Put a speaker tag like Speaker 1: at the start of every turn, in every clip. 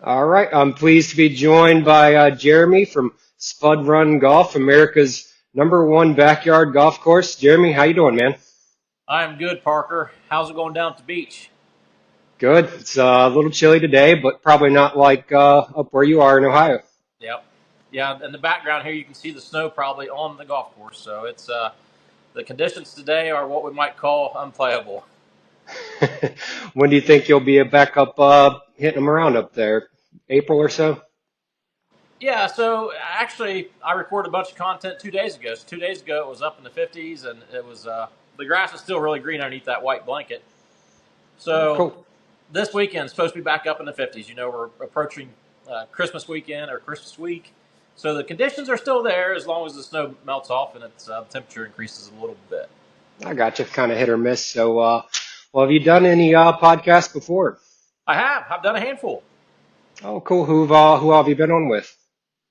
Speaker 1: All right. I'm pleased to be joined by Jeremy from Spud Run Golf, America's #1 backyard golf course. Jeremy, how you doing, man?
Speaker 2: I'm good, Parker. How's it going down at the beach?
Speaker 1: Good. It's a little chilly today, but probably not like up where you are in Ohio.
Speaker 2: Yep. Yeah, in the background here, you can see the snow probably on the golf course. So it's the conditions today are what we might call unplayable.
Speaker 1: When do you think you'll be back up hitting them around up there? April or so?
Speaker 2: Yeah. So actually, I recorded a bunch of content 2 days ago. So 2 days ago, it was up in the 50s, and it was the grass is still really green underneath that white blanket.
Speaker 1: Oh,
Speaker 2: So
Speaker 1: cool.
Speaker 2: this weekend is supposed to be back up in the 50s. You know, we're approaching Christmas weekend or Christmas week. So the conditions are still there as long as the snow melts off and its temperature increases a little bit.
Speaker 1: I got you. Kind of hit or miss. So, well, have you done any podcasts before?
Speaker 2: I have. I've done a handful.
Speaker 1: Oh, cool. Who have you been on with?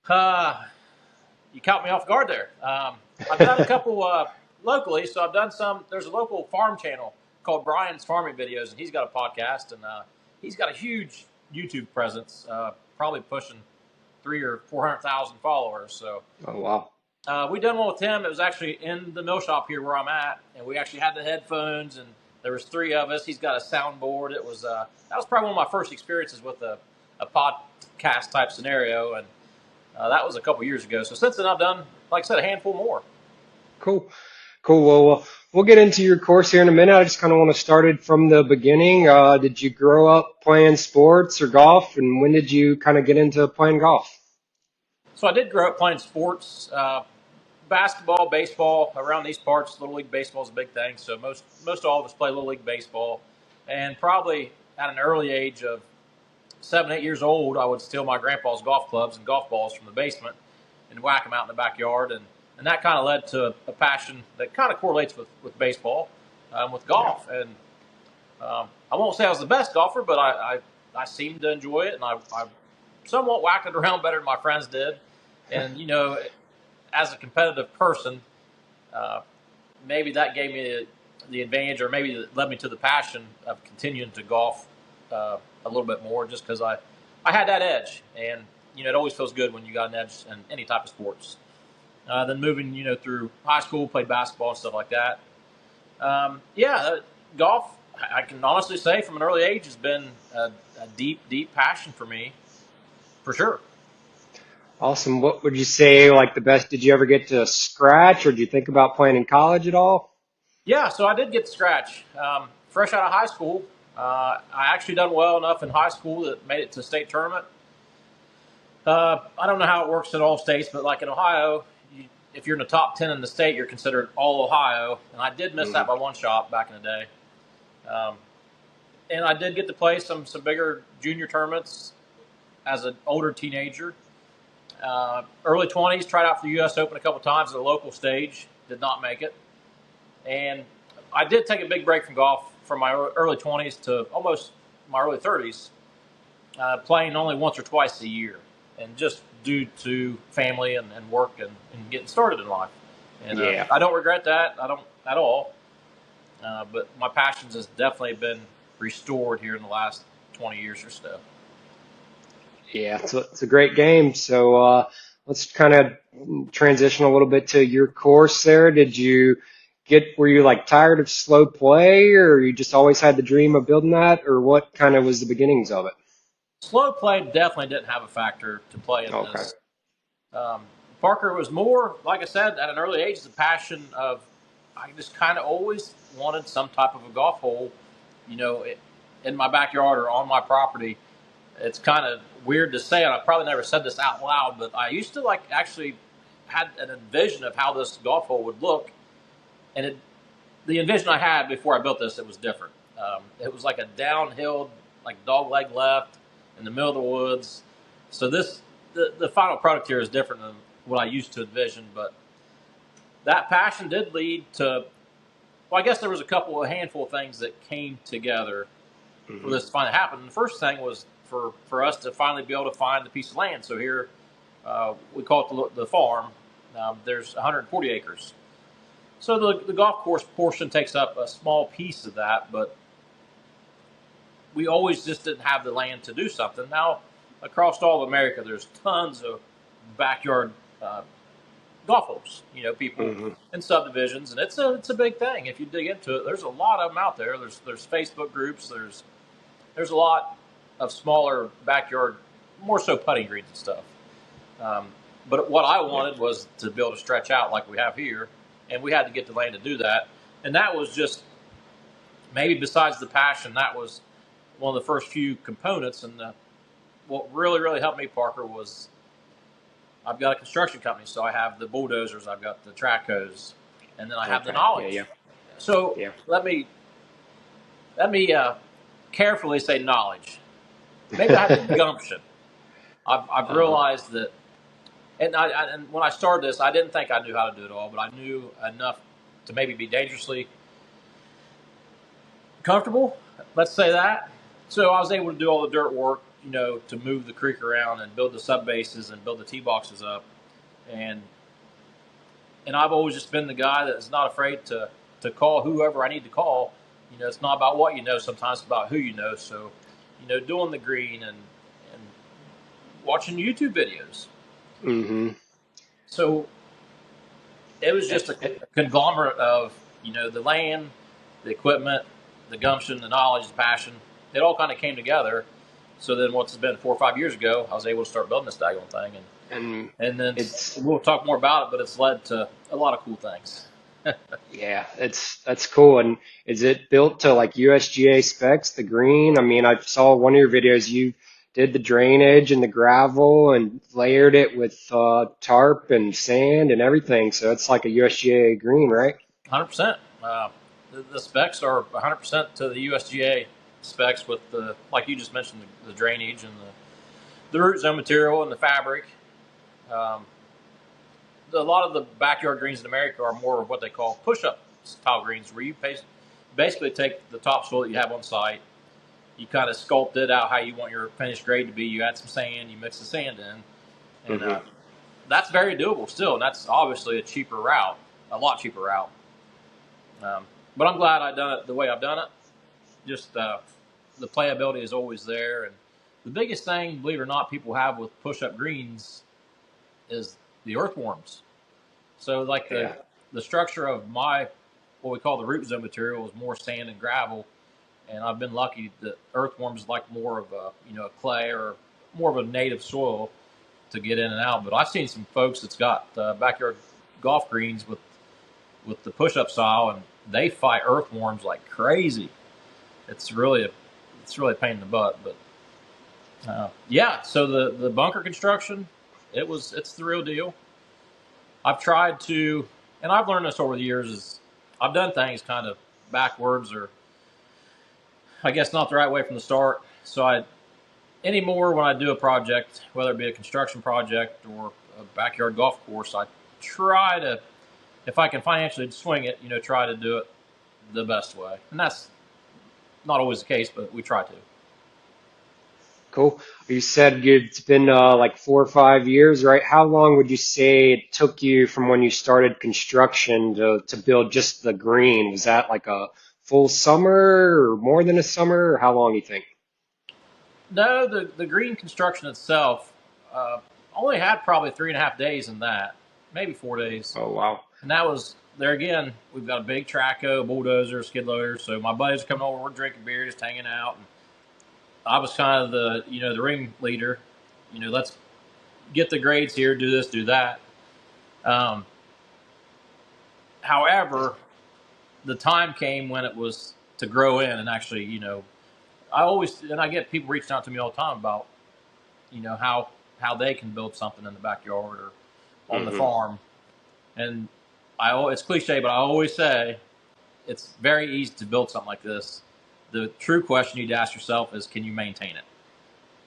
Speaker 2: Uh, you caught me off guard there. I've done a couple locally. So I've done some. There's a local farm channel called Brian's Farming Videos, and he's got a podcast, and he's got a huge YouTube presence, probably pushing 300,000 or 400,000 followers. So
Speaker 1: Oh, wow.
Speaker 2: we done one with him. It was actually in the mill shop here where I'm at, and we actually had the headphones, and there was three of us. He's got a soundboard. It was that was probably one of my first experiences with a podcast type scenario, and that was a couple years ago. So since then, I've done, like I said, a handful more.
Speaker 1: Cool. Cool. Well, we'll get into your course here in a minute. I just kind of want to start it from the beginning. Did you grow up playing sports or golf, and when did you kind of get into playing golf?
Speaker 2: So I did grow up playing sports, basketball, baseball. Around these parts, Little League baseball is a big thing. So most all of us play Little League baseball, and probably at an early age of 7, 8 years old, I would steal my grandpa's golf clubs and golf balls from the basement and whack them out in the backyard. And that kind of led to a passion that kind of correlates with baseball, with
Speaker 1: Yeah.
Speaker 2: golf. And I won't say I was the best golfer, but I seemed to enjoy it. And I somewhat whacked it around better than my friends did. And, you know, as a competitive person, uh, maybe that gave me the advantage, or maybe it led me to the passion of continuing to golf a little bit more, just because I had that edge, and you know it always feels good when you got an edge in any type of sports. Then moving, you know, through high school, played basketball and stuff like that. Yeah, golf. I can honestly say, from an early age, has been a deep, deep passion for me, for sure.
Speaker 1: Awesome. What would you say, like the best? Did you ever get to scratch, or did you think about playing in college at all?
Speaker 2: Yeah, so I did get the scratch. Fresh out of high school, I actually done well enough in high school that made it to state tournament. I don't know how it works in all states, but like in Ohio, if you're in the top 10 in the state, you're considered all Ohio. And I did miss
Speaker 1: Hmm.
Speaker 2: that by one shot back in the day. Um, and I did get to play some bigger junior tournaments as an older teenager. Early 20s, tried out for the U.S. Open a couple times at a local stage, did not make it. And I did take a big break from golf from my early 20s to almost my early 30s, playing only once or twice a year, and just due to family and work and getting started in life. And
Speaker 1: Yeah.
Speaker 2: I don't regret that. I don't at all. But my passions has definitely been restored here in the last 20 years or so.
Speaker 1: Yeah, it's a great game. So let's kind of transition a little bit to your course there. Were you like tired of slow play, or you just always had the dream of building that, or what kind of was the beginnings of it?
Speaker 2: Slow play definitely didn't have a factor to play in
Speaker 1: Okay.
Speaker 2: this. Um, Parker was more, like I said, at an early age, the passion of I just kind of always wanted some type of a golf hole, you know, in my backyard or on my property. It's kind of weird to say, and I probably never said this out loud, but I used to like actually had an envision of how this golf hole would look, and the envision I had before I built this, it was different. It was like a downhill, like dog leg left in the middle of the woods. So the final product here is different than what I used to envision, but that passion did lead to. Well, I guess there was a handful of things that came together for
Speaker 1: Hmm.
Speaker 2: this to finally happen. The first thing was for us to finally be able to find the piece of land. So here we call it the farm. There's 140 acres. So the golf course portion takes up a small piece of that, but we always just didn't have the land to do something. Now, across all of America, there's tons of backyard golf holes. People
Speaker 1: Hmm.
Speaker 2: in subdivisions, and it's a big thing. If you dig into it, there's a lot of them out there. There's Facebook groups. There's a lot of smaller backyard, more so putting greens and stuff. Um, but what I
Speaker 1: Yeah.
Speaker 2: wanted was to be able to stretch out like we have here, and we had to get the land to do that. And that was just maybe besides the passion, that was one of the first few components. And what really helped me, Parker, was I've got a construction company, so I have the bulldozers, I've got the track hose, and then I have the
Speaker 1: Okay. Yeah.
Speaker 2: knowledge.
Speaker 1: Yeah.
Speaker 2: So
Speaker 1: Yeah.
Speaker 2: let me carefully say knowledge. Maybe I have the gumption. I've
Speaker 1: Uh-huh.
Speaker 2: realized that, and when I started this, I didn't think I knew how to do it all, but I knew enough to maybe be dangerously comfortable. Let's say that. So I was able to do all the dirt work, to move the creek around and build the sub bases and build the tee boxes up, and I've always just been the guy that's not afraid to call whoever I need to call. It's not about what you know. Sometimes it's about who you know. So, doing the green and watching YouTube videos.
Speaker 1: Hmm.
Speaker 2: So it was just
Speaker 1: That's
Speaker 2: a
Speaker 1: it.
Speaker 2: conglomerate of the land, the equipment, the gumption, the knowledge, the passion. It all kind of came together. So then, what's been 4 or 5 years ago, I was able to start building this daggone thing,
Speaker 1: And
Speaker 2: and then
Speaker 1: it's
Speaker 2: we'll talk more about it. But it's led to a lot of cool things.
Speaker 1: yeah, that's cool. And is it built to like USGA specs, the green? I mean, I saw one of your videos, you did the drainage and the gravel and layered it with tarp and sand and everything. So it's like a USGA green, right?
Speaker 2: 100%. The specs are 100% to the USGA specs with the, like you just mentioned, the drainage and the root zone material and the fabric. Um, a lot of the backyard greens in America are more of what they call push-up style greens, where you basically take the topsoil that you have on site, you kind of sculpt it out how you want your finished grade to be. You add some sand, you mix the sand in, and
Speaker 1: Hmm.
Speaker 2: that's very doable still. And that's obviously a cheaper route, a lot cheaper route. But I'm glad I've done it the way I've done it. Just the playability is always there, and the biggest thing, believe it or not, people have with push-up greens is the earthworms. So like
Speaker 1: Yeah.
Speaker 2: the structure of my what we call the root zone material is more sand and gravel, and I've been lucky that earthworms like more of a clay or more of a native soil to get in and out. But I've seen some folks that's got backyard golf greens with the push-up style, and they fight earthworms like crazy. It's really a pain in the butt, but yeah. So the bunker construction, it's the real deal. I've tried to, and I've learned this over the years. Is I've done things kind of backwards, or I guess not the right way from the start. So I anymore when I do a project, whether it be a construction project or a backyard golf course, I try to, if I can financially swing it, try to do it the best way, and that's not always the case, but we try to.
Speaker 1: Cool. You said it's been like 4 or 5 years, right? How long would you say it took you from when you started construction to build just the green? Was that like a full summer or more than a summer, or how long you think?
Speaker 2: No, the green construction itself uh, only had probably 3.5 days in that, maybe 4 days,
Speaker 1: Oh, wow.
Speaker 2: and that was there again. We've got a big trackhoe, bulldozer, skid loader. So my buddies are coming over, we're drinking beer, just hanging out, and I was kind of the ring leader. Let's get the grades here, do this, do that. Um, However, the time came when it was to grow in and actually, I get people reaching out to me all the time about how they can build something in the backyard or on the
Speaker 1: Hmm.
Speaker 2: farm. And it's cliche, but I always say it's very easy to build something like this. The true question you need to ask yourself is, can you maintain it?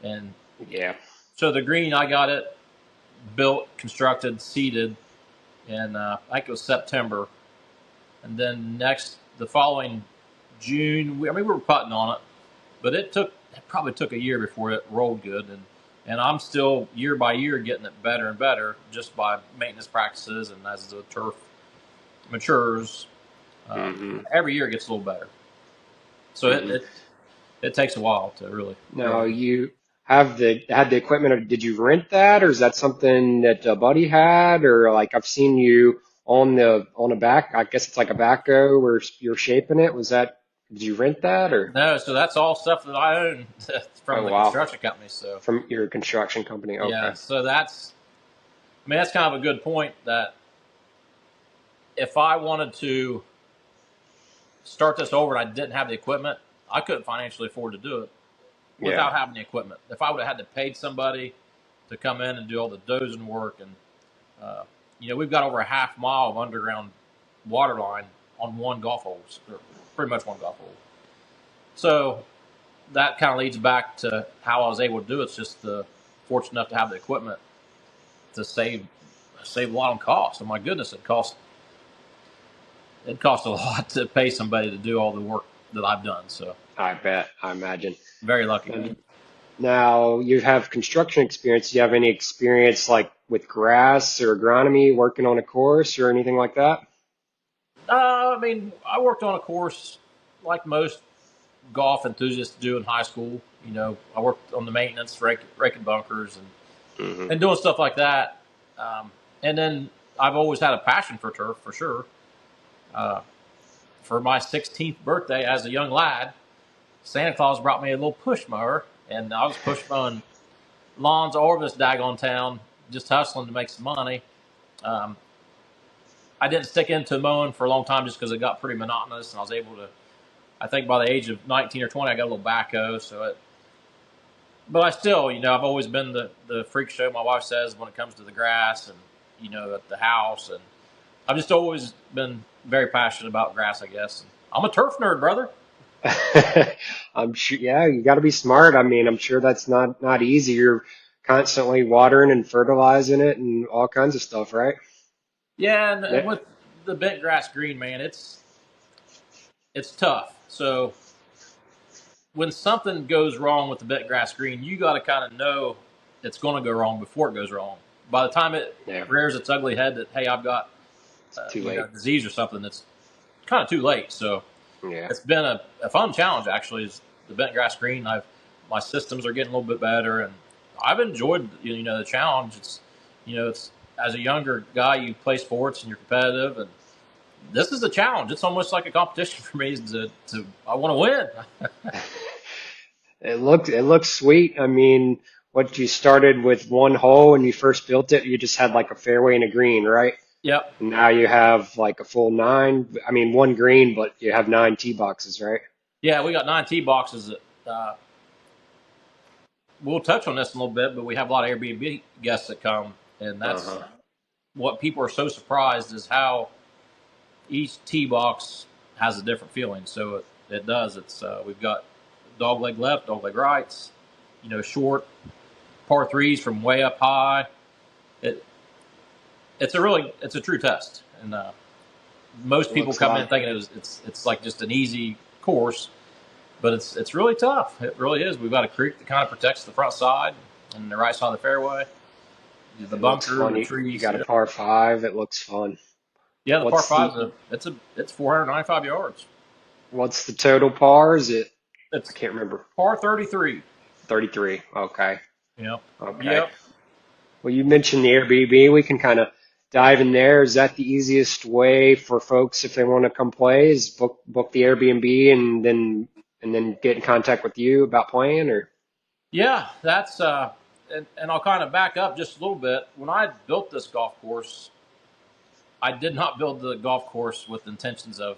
Speaker 2: And
Speaker 1: Yeah.
Speaker 2: so the green, I got it built, constructed, seeded in I think it was September, and then the following June, we were putting on it, but it probably took a year before it rolled good, and I'm still year by year getting it better and better just by maintenance practices and as the turf matures, um,
Speaker 1: Hmm.
Speaker 2: every year it gets a little better. So
Speaker 1: Hmm.
Speaker 2: it takes a while to really
Speaker 1: Now
Speaker 2: really.
Speaker 1: you have the equipment, or did you rent that, or is that something that a buddy had, or like I've seen you on a back, I guess it's like a backhoe where you're shaping it. Did you rent that or?
Speaker 2: No, so that's all stuff that I own from
Speaker 1: Oh
Speaker 2: the
Speaker 1: wow,
Speaker 2: construction company. So
Speaker 1: from your construction company.
Speaker 2: yeah,
Speaker 1: Okay.
Speaker 2: so that's kind of a good point. That if I wanted to start this over and I didn't have the equipment, I couldn't financially afford to do it
Speaker 1: Yeah.
Speaker 2: without having the equipment. If I would have had to pay somebody to come in and do all the dozing work, and uh, we've got over a half mile of underground water line on one golf hole, or pretty much one golf hole. So that kind of leads back to how I was able to do it. It's just fortunate enough to have the equipment to save a lot on cost. And my goodness, it cost a lot to pay somebody to do all the work that I've done. So
Speaker 1: I bet. I imagine.
Speaker 2: very lucky.
Speaker 1: And now you have construction experience. Do you have any experience like with grass or agronomy, working on a course or anything like that?
Speaker 2: I mean, I worked on a course like most golf enthusiasts do in high school. I worked on the maintenance, raking bunkers, and
Speaker 1: Hmm.
Speaker 2: and doing stuff like that. And then I've always had a passion for turf, for sure. Uh, for my 16th birthday as a young lad, Santa Claus brought me a little push mower, and I was push mowing lawns all over this daggone town, just hustling to make some money. Um, I didn't stick into mowing for a long time just because it got pretty monotonous, and I was able to. I think by the age of 19 or 20, I got a little backhoe, but I still, I've always been the freak show. My wife says when it comes to the grass and at the house, and I've just always been very passionate about grass. I guess I'm a turf nerd, brother.
Speaker 1: I'm sure, yeah, you got to be smart. I mean, I'm sure that's not easy. You're constantly watering and fertilizing it and all kinds of stuff, right?
Speaker 2: Yeah, and
Speaker 1: Yeah.
Speaker 2: with the bent grass green, man, it's tough. So when something goes wrong with the bent grass green, you got to kind of know it's going to go wrong before it goes wrong. By the time it
Speaker 1: Yeah.
Speaker 2: rears its ugly head, that hey, I've got
Speaker 1: It's too late.
Speaker 2: a disease or something, that's kind of too late. So
Speaker 1: Yeah.
Speaker 2: it's been a fun challenge actually. Is the bent grass green? My systems are getting a little bit better, and I've enjoyed the challenge. It's as a younger guy, you play sports and you're competitive, and this is a challenge. It's almost like a competition for me to I want to win.
Speaker 1: It looks sweet. I mean, what you started with one hole when you first built it, you just had like a fairway and a green, right?
Speaker 2: Yep.
Speaker 1: Now you have like a full nine. I mean, one green, but you have nine tee boxes, right?
Speaker 2: Yeah, we got 9 tee boxes. We'll touch on this in a little bit, but we have a lot of Airbnb guests that come, and that's
Speaker 1: Uh-huh.
Speaker 2: what people are so surprised is how each tee box has a different feeling. So it does. We've got dog leg left, dog leg rights, short par threes from way up high. It it's a true test, and most
Speaker 1: It
Speaker 2: people
Speaker 1: looks
Speaker 2: come in
Speaker 1: like
Speaker 2: thinking it's like just an easy course, but it's really tough. It really is. We've got a creek that kind of protects the front side and the right side of the fairway, the
Speaker 1: it looks
Speaker 2: bunker,
Speaker 1: fun.
Speaker 2: the
Speaker 1: You
Speaker 2: trees.
Speaker 1: got a
Speaker 2: Yeah,
Speaker 1: par five. It looks fun.
Speaker 2: yeah. The par
Speaker 1: What's
Speaker 2: five
Speaker 1: the
Speaker 2: it's 495 yards.
Speaker 1: what's the total par? Is it? I
Speaker 2: It's
Speaker 1: can't remember.
Speaker 2: par 33.
Speaker 1: 33. Okay.
Speaker 2: Yep.
Speaker 1: Okay.
Speaker 2: Yep.
Speaker 1: Well, you mentioned the Airbnb. We can kind of dive in there. Is that the easiest way for folks if they want to come play? Is book the Airbnb and then get in contact with you about playing, or?
Speaker 2: Yeah, that's and I'll kind of back up just a little bit. When I built this golf course, I did not build the golf course with intentions of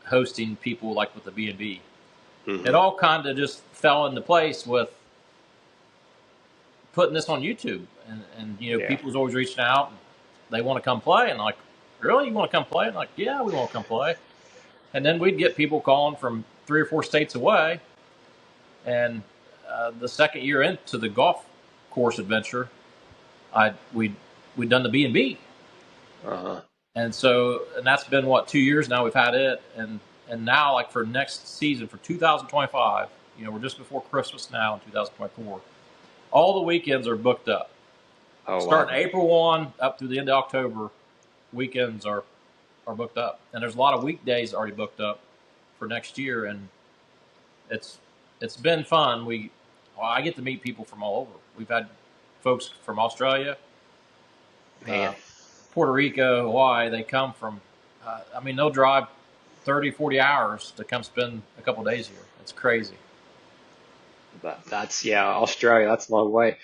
Speaker 2: hosting people like with the B&B. It
Speaker 1: Hmm.
Speaker 2: all kind of just fell into place with putting this on YouTube, and
Speaker 1: Yeah.
Speaker 2: people was always reaching out and they want to come play, and like, really, you want to come play? And like, yeah, we want to come play. And then we'd get people calling from 3 or 4 states away, and the second year into the golf course adventure, I we'd done the B&B,
Speaker 1: Uh-huh.
Speaker 2: and that's been what 2 years now we've had it, and now like for next season for 2025, we're just before Christmas now in 2024. All the weekends are booked up.
Speaker 1: Oh wow.
Speaker 2: Starting April 1 up through the end of October, weekends are booked up, and there's a lot of weekdays already booked up for next year, and it's it's been fun. well, I get to meet people from all over. We've had folks from Australia, uh,
Speaker 1: Man,
Speaker 2: Puerto Rico, Hawaii. They come from, I mean, they'll drive 30, 40 hours to come spend a couple of days here. It's crazy.
Speaker 1: that's yeah, Australia. That's a long way.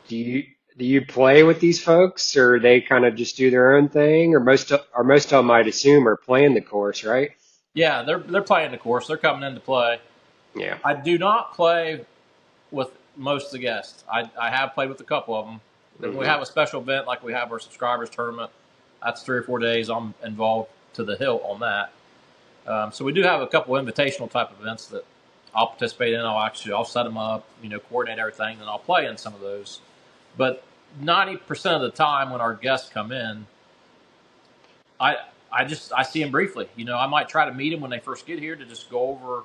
Speaker 1: Do you do you play with these folks, or they kind of just do their own thing, or most of them, I'd assume, are playing the course, right?
Speaker 2: Yeah, they're playing the course. They're coming in to play.
Speaker 1: Yeah.
Speaker 2: I do not play with most of the guests. I have played with a couple of them. Then we
Speaker 1: Hmm.
Speaker 2: have a special event like we have our subscribers tournament. That's 3 or 4 days. I'm involved to the hilt on that. So we do have a couple invitational type events that I'll participate in. I'll set them up, coordinate everything, and I'll play in some of those. But 90% of the time when our guests come in, I I see them briefly. I might try to meet them when they first get here to just go over.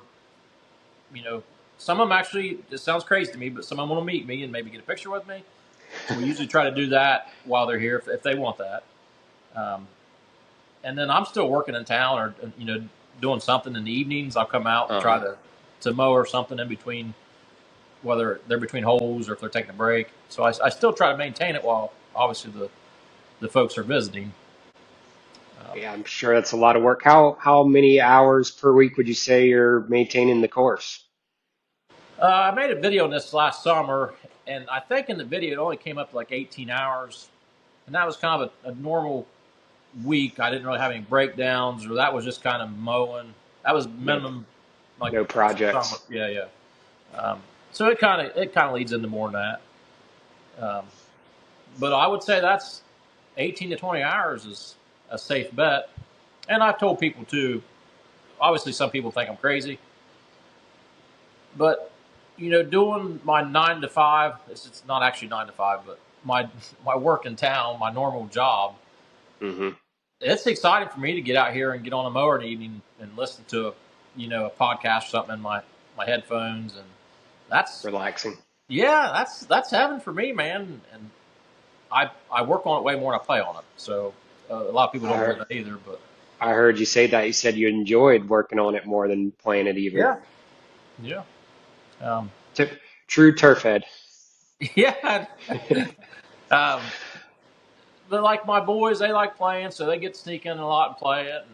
Speaker 2: You know, some of them actually, it sounds crazy to me, but some of them want to meet me and maybe get a picture with me. So we usually try to do that while they're here if they want that. Um, and then I'm still working in town or doing something in the evenings. I'll come out and try
Speaker 1: Uh-huh.
Speaker 2: to mow or something in between, whether they're between holes or if they're taking a break. So I still try to maintain it while obviously the folks are visiting. Um,
Speaker 1: Yeah, I'm sure that's a lot of work. How many hours per week would you say you're maintaining the course?
Speaker 2: I made a video on this last summer, and I think in the video it only came up to like 18 hours, and that was kind of a normal week. I didn't really have any breakdowns, or that was just kind of mowing. That was
Speaker 1: No,
Speaker 2: minimum, like
Speaker 1: no
Speaker 2: summer.
Speaker 1: projects.
Speaker 2: Yeah, yeah. So it kind of leads into more than that. But I would say that's 18 to 20 hours is a safe bet. And I've told people too. Obviously, some people think I'm crazy, but doing my 9 to 5. It's not actually 9 to 5, but my work in town, my normal job.
Speaker 1: Hmm.
Speaker 2: It's exciting for me to get out here and get on a mower in the evening and listen to a podcast or something in my headphones, and that's
Speaker 1: Relaxing.
Speaker 2: yeah, that's heaven for me, man. And I work on it way more than I play on it. So a lot of people
Speaker 1: I
Speaker 2: don't know
Speaker 1: heard,
Speaker 2: that either, but
Speaker 1: I heard you say that. You said you enjoyed working on it more than playing it even.
Speaker 2: yeah, yeah, um,
Speaker 1: T True turf head.
Speaker 2: yeah. um, but like my boys, they like playing, so they get to sneak in a lot and play it.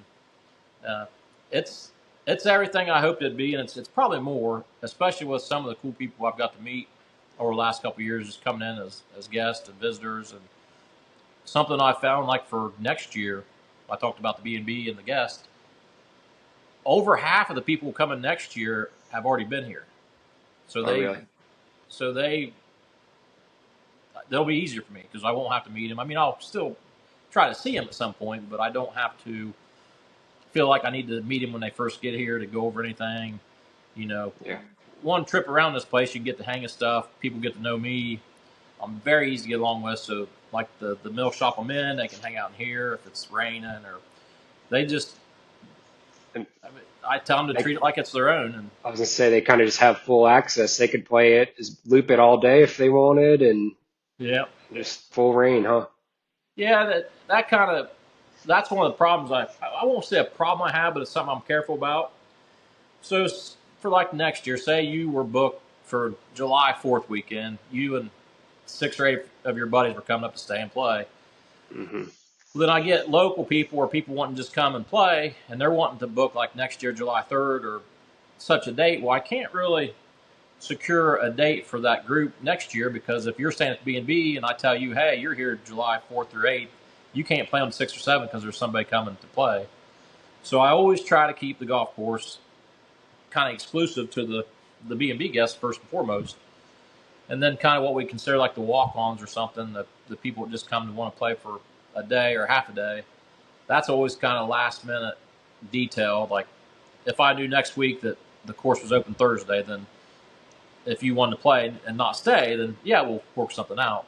Speaker 2: And it's it's everything I hoped it'd be, and it's probably more, especially with some of the cool people I've got to meet over the last couple of years, just coming in as guests and visitors. And something I found, like for next year, I talked about the B&B and the guest. Over half of the people coming next year have already been here, so
Speaker 1: Oh,
Speaker 2: they
Speaker 1: really?
Speaker 2: so they they'll be easier for me because I won't have to meet them. I mean, I'll still try to see them at some point, but I don't have to feel like I need to meet them when they first get here to go over anything. You know,
Speaker 1: Yeah.
Speaker 2: one trip around this place, you get the hang of stuff. People get to know me. I'm very easy to get along with. So, like the mill shop I'm in, they can hang out in here if it's raining, or they just.
Speaker 1: And
Speaker 2: I tell them to
Speaker 1: they,
Speaker 2: treat it like it's their own, and
Speaker 1: I was gonna say they kind of just have full access. They could play it, just loop it all day if they wanted, and
Speaker 2: yeah,
Speaker 1: just full reign, huh?
Speaker 2: yeah. That kind of that's one of the problems. I won't say a problem I have, but it's something I'm careful about. So for like next year, say you were booked for July 4th weekend, you and 6 or 8 of your buddies were coming up to stay and play.
Speaker 1: Hmm.
Speaker 2: Well, then I get local people or people wanting to just come and play, and they're wanting to book like next year, July 3rd or such a date. Well, I can't really secure a date for that group next year because if you're staying at B and B and I tell you, hey, you're here July 4th through 8th, you can't play on the 6th or 7th because there's somebody coming to play. So I always try to keep the golf course kind of exclusive to the B and B guests first and foremost, and then kind of what we consider like the walk-ons or something, the people that just come to want to play for a day or half a day. That's always kind of last minute detail. Like if I knew next week that the course was open Thursday, then if you wanted to play and not stay, then yeah, we'll work something out.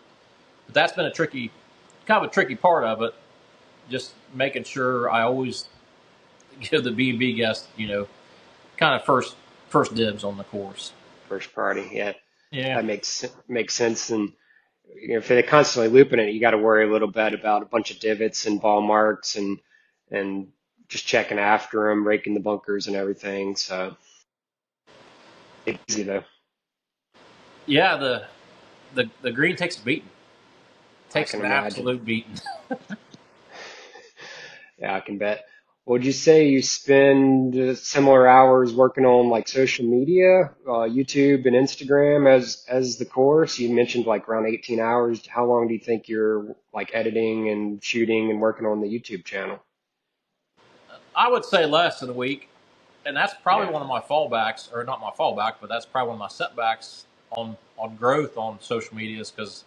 Speaker 2: But that's been kind of a tricky part of it. Just making sure I always give the B and B guest, kind of first dibs on the course.
Speaker 1: First party, yeah,
Speaker 2: Yeah,
Speaker 1: that makes sense. And if they're constantly looping it, you got to worry a little bit about a bunch of divots and ball marks and just checking after them, raking the bunkers and everything. So easy though.
Speaker 2: Yeah, the green takes a beating.
Speaker 1: I
Speaker 2: Takes
Speaker 1: can
Speaker 2: an
Speaker 1: imagine.
Speaker 2: absolute beating.
Speaker 1: Yeah, I can bet. Would you say you spend similar hours working on like social media, YouTube and Instagram as the course? You mentioned like around 18 hours. How long do you think you're like editing and shooting and working on the YouTube channel?
Speaker 2: I would say less than a week, and that's probably
Speaker 1: Yeah.
Speaker 2: one of my fallbacks, or not my fallback, but that's probably one of my setbacks on growth on social media is because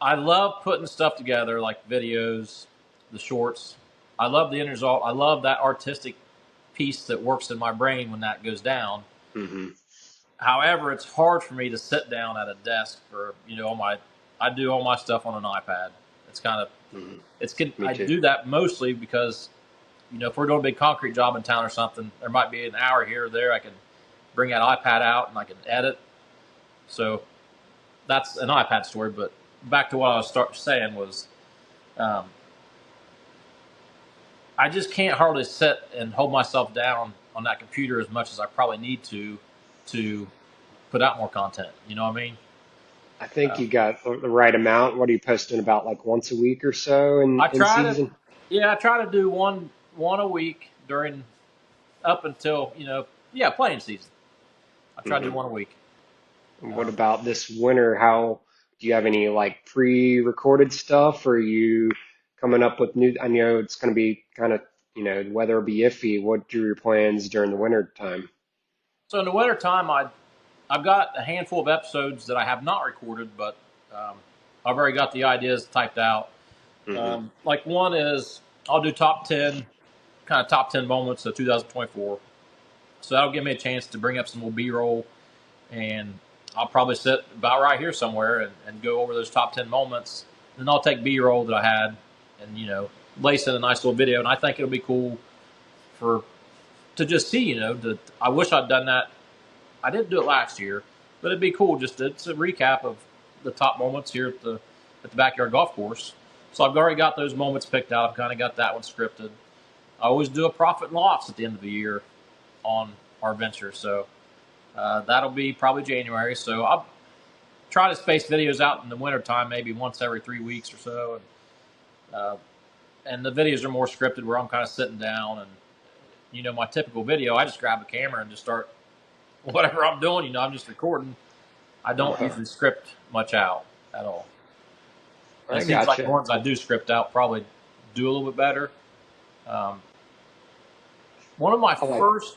Speaker 2: I love putting stuff together like videos, the shorts. I love the end result. I love that artistic piece that works in my brain when that goes down.
Speaker 1: Hmm.
Speaker 2: However, it's hard for me to sit down at a desk or on my. I do all my stuff on an iPad. It's kind of
Speaker 1: Hmm.
Speaker 2: it's good.
Speaker 1: Me
Speaker 2: I
Speaker 1: too.
Speaker 2: do that mostly because if we're doing a big concrete job in town or something, there might be an hour here or there. I can bring that iPad out and I can edit. So that's an iPad story. But back to what I was saying was, um, I just can't hardly sit and hold myself down on that computer as much as I probably need to put out more content. You know what I mean?
Speaker 1: I think
Speaker 2: Uh,
Speaker 1: you got the right amount. What are you posting about like once a week or so
Speaker 2: I
Speaker 1: in
Speaker 2: try to,
Speaker 1: season?
Speaker 2: yeah, I try to do one a week during up until playing season. I try to do
Speaker 1: Hmm.
Speaker 2: one a week.
Speaker 1: And what
Speaker 2: Um,
Speaker 1: about this winter? How do you have any like pre-recorded stuff? Or are you coming up with new? I know it's going to be kind of, the weather will be iffy. What are your plans during the winter time?
Speaker 2: so in the wintertime, I've got a handful of episodes that I have not recorded, but um, I've already got the ideas typed out.
Speaker 1: Hmm.
Speaker 2: Like one is I'll do top 10 moments of 2024. So that'll give me a chance to bring up some more B-roll, and I'll probably sit about right here somewhere and go over those top 10 moments. Then I'll take B-roll that I had and lace in a nice little video. And I think it'll be cool for to just see. I wish I'd done that. I didn't do it last year, but it'd be cool it's a recap of the top moments here at the backyard golf course. So I've already got those moments picked out. I've kind of got that one scripted. I always do a profit and loss at the end of the year on our venture. So that'll be probably January. So I'll try to space videos out in the wintertime, maybe once every 3 weeks or so. Uh, and the videos are more scripted where I'm kind of sitting down and, my typical video, I just grab a camera and just start whatever I'm doing. I'm just recording. I don't
Speaker 1: Uh-huh.
Speaker 2: usually script much out at all. And it
Speaker 1: I
Speaker 2: seems like the
Speaker 1: gotcha.
Speaker 2: ones I do script out probably do a little bit better. Um, one of my
Speaker 1: I like.
Speaker 2: first,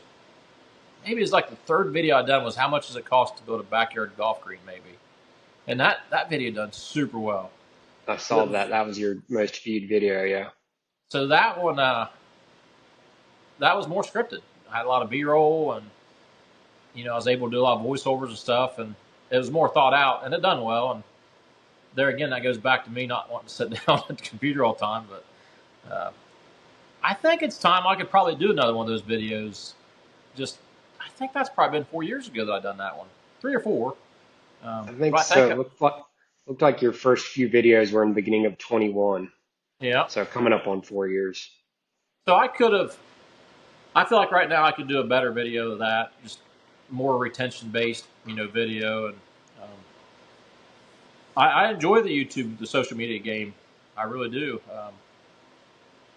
Speaker 2: maybe it's like the third video I done was how much does it cost to build a backyard golf green, maybe. And that video done super well.
Speaker 1: I
Speaker 2: But
Speaker 1: saw that. That was your most viewed video. Yeah.
Speaker 2: so that one, that was more scripted. I had a lot of B-roll, and I was able to do a lot of voiceovers and stuff, and it was more thought out, and it done well. And there again, that goes back to me not wanting to sit down at the computer all the time. But I think it's time I could probably do another one of those videos. Just, I think that's probably been 4 years ago that I done that one, 3 or 4.
Speaker 1: I think
Speaker 2: But I
Speaker 1: so.
Speaker 2: think,
Speaker 1: Looked like your first few videos were in the beginning of 21.
Speaker 2: yeah.
Speaker 1: So coming up on 4 years.
Speaker 2: So I could have. I feel like right now I could do a better video of that, just more retention based, video. And um, I enjoy the YouTube, the social media game. I really do.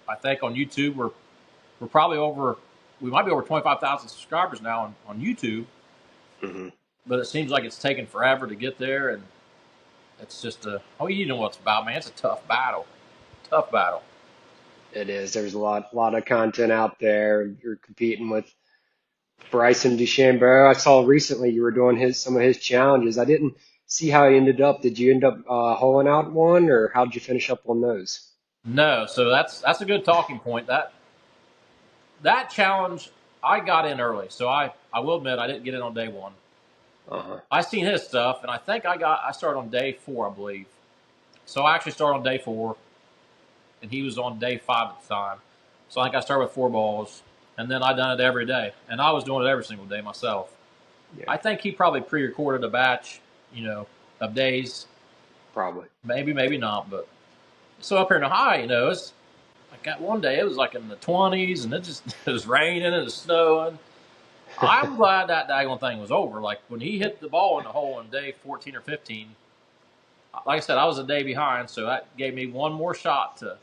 Speaker 2: I think on YouTube we're probably over. We might be over 25,000 subscribers now on YouTube,
Speaker 1: Hmm.
Speaker 2: but it seems like it's taken forever to get there, and it's just a. Oh, you know what it's about, man. It's a tough battle. Tough battle.
Speaker 1: It is. There's a lot of content out there. You're competing with Bryson DeChambeau. I saw recently you were doing some of his challenges. I didn't see how he ended up. Did you end up holing out one, or how'd you finish up on those?
Speaker 2: No, so that's a good talking point. That challenge I got in early, so I will admit I didn't get in on day one.
Speaker 1: Uh-huh.
Speaker 2: I seen his stuff, and I started on day 4, I believe. So I actually started on day 4, and he was on day 5 at the time. So I think I started with 4 balls, and then I done it every day, and I was doing it every single day myself.
Speaker 1: Yeah,
Speaker 2: I think he probably pre-recorded a batch, of days,
Speaker 1: probably.
Speaker 2: maybe maybe not, but so up here in the high, it's like that one day it was like in the 20s, and it was raining and it was snowing, I'm glad that daggone thing was over. Like when he hit the ball in the hole on day 14 or 15, like I said, I was a day behind, so that gave me one more shot to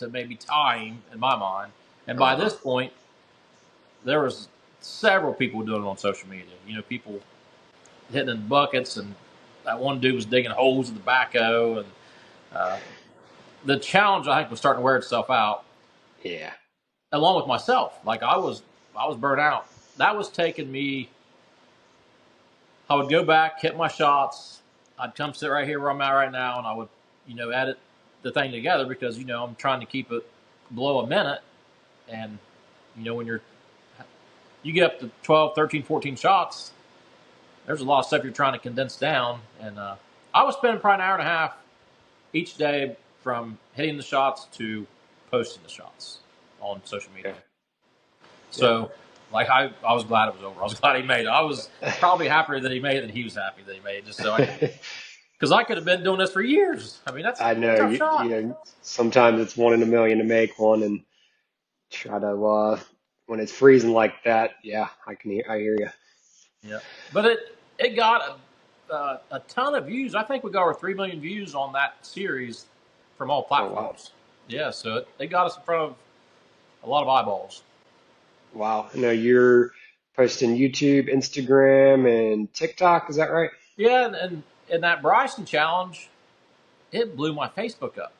Speaker 2: maybe tie him in my mind. And by
Speaker 1: Uh-huh.
Speaker 2: this point, there was several people doing it on social media. People hitting in buckets, and that one dude was digging holes in the backhoe. And uh, the challenge, I think, was starting to wear itself out,
Speaker 1: Yeah.
Speaker 2: along with myself. Like I was burnt out. That was taking me. I would go back, hit my shots. I'd come sit right here where I'm at right now, and I would, edit the thing together because I'm trying to keep it below a minute. And when you get up to 12, 13, 14 shots, there's a lot of stuff you're trying to condense down. And I was spending probably an hour and a half each day from hitting the shots to posting the shots on social media.
Speaker 1: Yeah. Yeah.
Speaker 2: So, like, I was glad it was over. I was glad he made it. I was probably happier that he made it than he was happy that he made it, just so I could, because I could have been doing this for years. I mean, that's a
Speaker 1: I know
Speaker 2: tough
Speaker 1: you
Speaker 2: shot.
Speaker 1: know sometimes it's one in a million to make one, and try to when it's freezing like that. Yeah, I hear you.
Speaker 2: Yeah, but it got a ton of views. I think we got over 3 million views on that series from all
Speaker 1: Oh wow.
Speaker 2: platforms. Yeah, so it got us in front of a lot of eyeballs.
Speaker 1: Wow. I know you're posting YouTube, Instagram, and TikTok. Is that right?
Speaker 2: Yeah, and that Bryson challenge, it blew my Facebook up.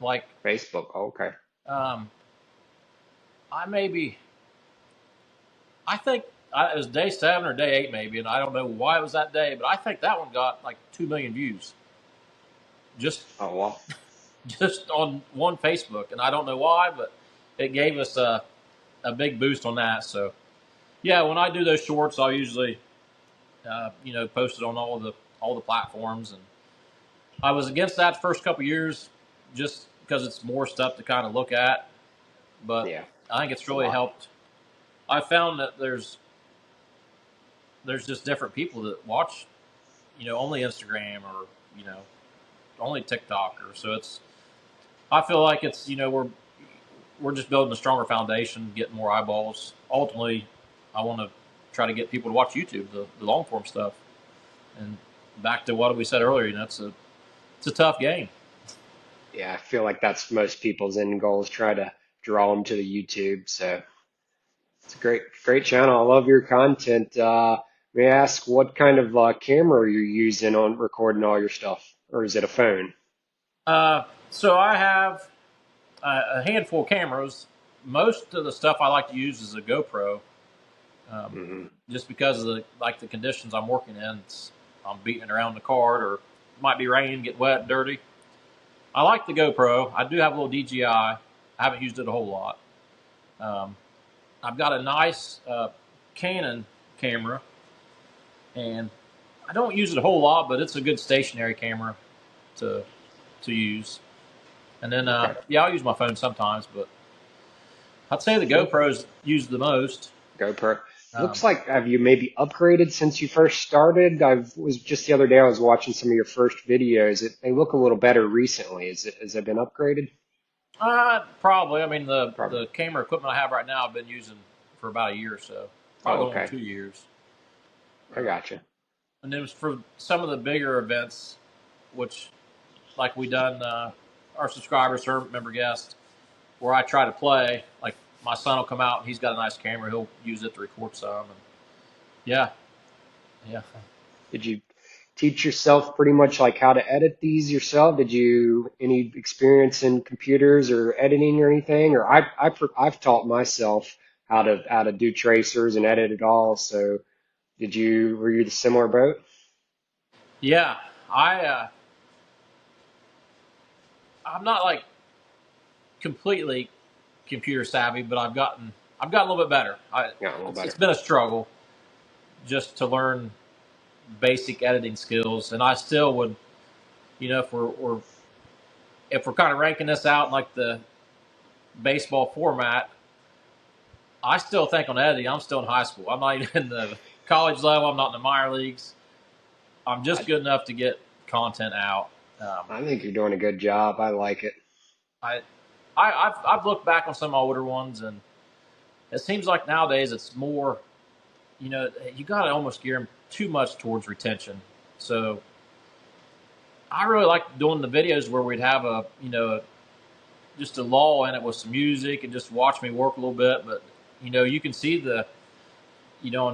Speaker 2: Like,
Speaker 1: Facebook. Oh, okay.
Speaker 2: um, I maybe, I think it was day 7 or day 8 maybe, and I don't know why it was that day, but I think that one got like 2 million views just
Speaker 1: Oh wow.
Speaker 2: just on one Facebook, and I don't know why, but it gave us a big boost on that. So yeah, when I do those shorts, I'll usually post it on all the platforms, and I was against that the first couple years just because it's more stuff to kind of look at, but
Speaker 1: Yeah.
Speaker 2: I think it's
Speaker 1: It's a
Speaker 2: really
Speaker 1: lot.
Speaker 2: helped. I found that there's just different people that watch only Instagram or only TikTok, or so it's. I feel like it's we're just building a stronger foundation, getting more eyeballs. Ultimately, I want to try to get people to watch YouTube, the long form stuff. And back to what we said earlier, it's a tough game.
Speaker 1: Yeah, I feel like that's most people's end goal is try to draw them to the YouTube. So it's a great channel. I love your content. May I ask what kind of camera you're using on recording all your stuff, or is it a phone?
Speaker 2: So I have a handful of cameras. Most of the stuff I like to use is a GoPro, um,
Speaker 1: Hmm.
Speaker 2: just because of the conditions I'm working in. I'm beating it around the cart, or it might be raining, get wet, dirty. I like the GoPro. I do have a little DJI. I haven't used it a whole lot. Um, I've got a nice Canon camera, and I don't use it a whole lot, but it's a good stationary camera to use. And then,
Speaker 1: Okay.
Speaker 2: yeah, I'll use my phone sometimes, but I'd say the
Speaker 1: Yeah.
Speaker 2: GoPro's used the most.
Speaker 1: GoPro.
Speaker 2: Um,
Speaker 1: Looks like have you maybe upgraded since you first started? I was just the other day I was watching some of your first videos. They look a little better recently. Has it been upgraded?
Speaker 2: Probably. I mean,
Speaker 1: Probably.
Speaker 2: the camera equipment I have right now, I've been using for about a year or so,
Speaker 1: Oh,
Speaker 2: probably going on
Speaker 1: okay.
Speaker 2: 2 years.
Speaker 1: I
Speaker 2: Um,
Speaker 1: gotcha.
Speaker 2: and it was for some of the bigger events, which like we done our subscribers, or member guests, where I try to play. Like my son will come out, and he's got a nice camera. He'll use it to record some. And yeah, yeah.
Speaker 1: Did you teach yourself pretty much like how to edit these yourself? Did you any experience in computers or editing or anything? Or I've taught myself how to do tracers and edit it all. So were you the similar boat?
Speaker 2: Yeah, I'm not like completely computer savvy, but I've gotten a little bit better.
Speaker 1: Yeah, a little
Speaker 2: It's
Speaker 1: better.
Speaker 2: been a struggle just to learn basic editing skills, and I still would, if we're kind of ranking this out in like the baseball format, I still think on editing, I'm still in high school. I'm not even in the college level. I'm not in the minor leagues. I'm just
Speaker 1: I
Speaker 2: good enough to get content out. Um,
Speaker 1: I think you're doing a good job. I like it.
Speaker 2: I, I've looked back on some older ones, and it seems like nowadays it's more. you got to almost gear them too much towards retention. So I really like doing the videos where we'd have just a lull in it with some music and just watch me work a little bit. But you can see in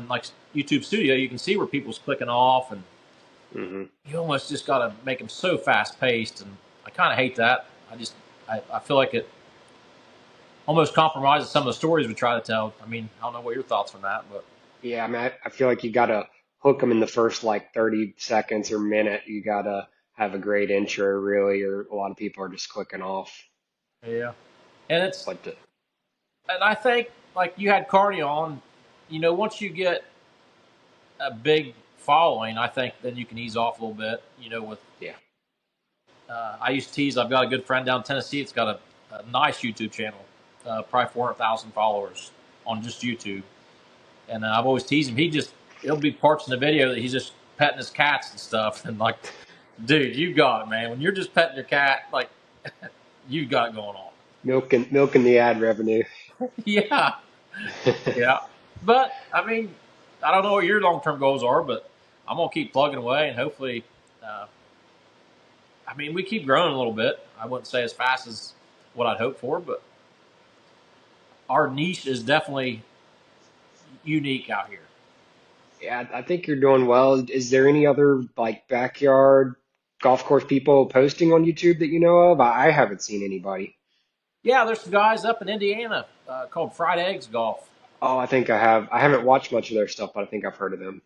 Speaker 2: like YouTube Studio, you can see where people's clicking off, and you almost just got to make them so fast paced. And I kind of hate that. I feel like it almost compromises some of the stories we try to tell. I mean, I don't know what your thoughts on that, but
Speaker 1: Yeah, I mean, I feel like you got to hook them in the first like 30 seconds or minute. You got to have a great intro, really, or a lot of people are just clicking off.
Speaker 2: yeah. And
Speaker 1: But the,
Speaker 2: I think like you had Cardi on, once you get a big following, I think then you can ease off a little bit. With
Speaker 1: yeah,
Speaker 2: I used to tease. I've got a good friend down in Tennessee. It's got a nice YouTube channel, probably 400,000 followers on just YouTube. And I've always teased him. It'll be parts in the video that he's just petting his cats and stuff. And like, dude, you got it, man. When you're just petting your cat, like, you got it going on.
Speaker 1: milking the ad revenue.
Speaker 2: Yeah, yeah. But I mean, I don't know what your long term goals are, but I'm gonna keep plugging away, and hopefully, uh, I mean, we keep growing a little bit. I wouldn't say as fast as what I'd hoped for, but our niche is definitely unique out here.
Speaker 1: Yeah, I think you're doing well. Is there any other like backyard golf course people posting on YouTube that you know of? I haven't seen anybody.
Speaker 2: Yeah, there's some guys up in Indiana called Fried Eggs Golf.
Speaker 1: Oh, I think I have. I haven't watched much of their stuff, but I think I've heard of them.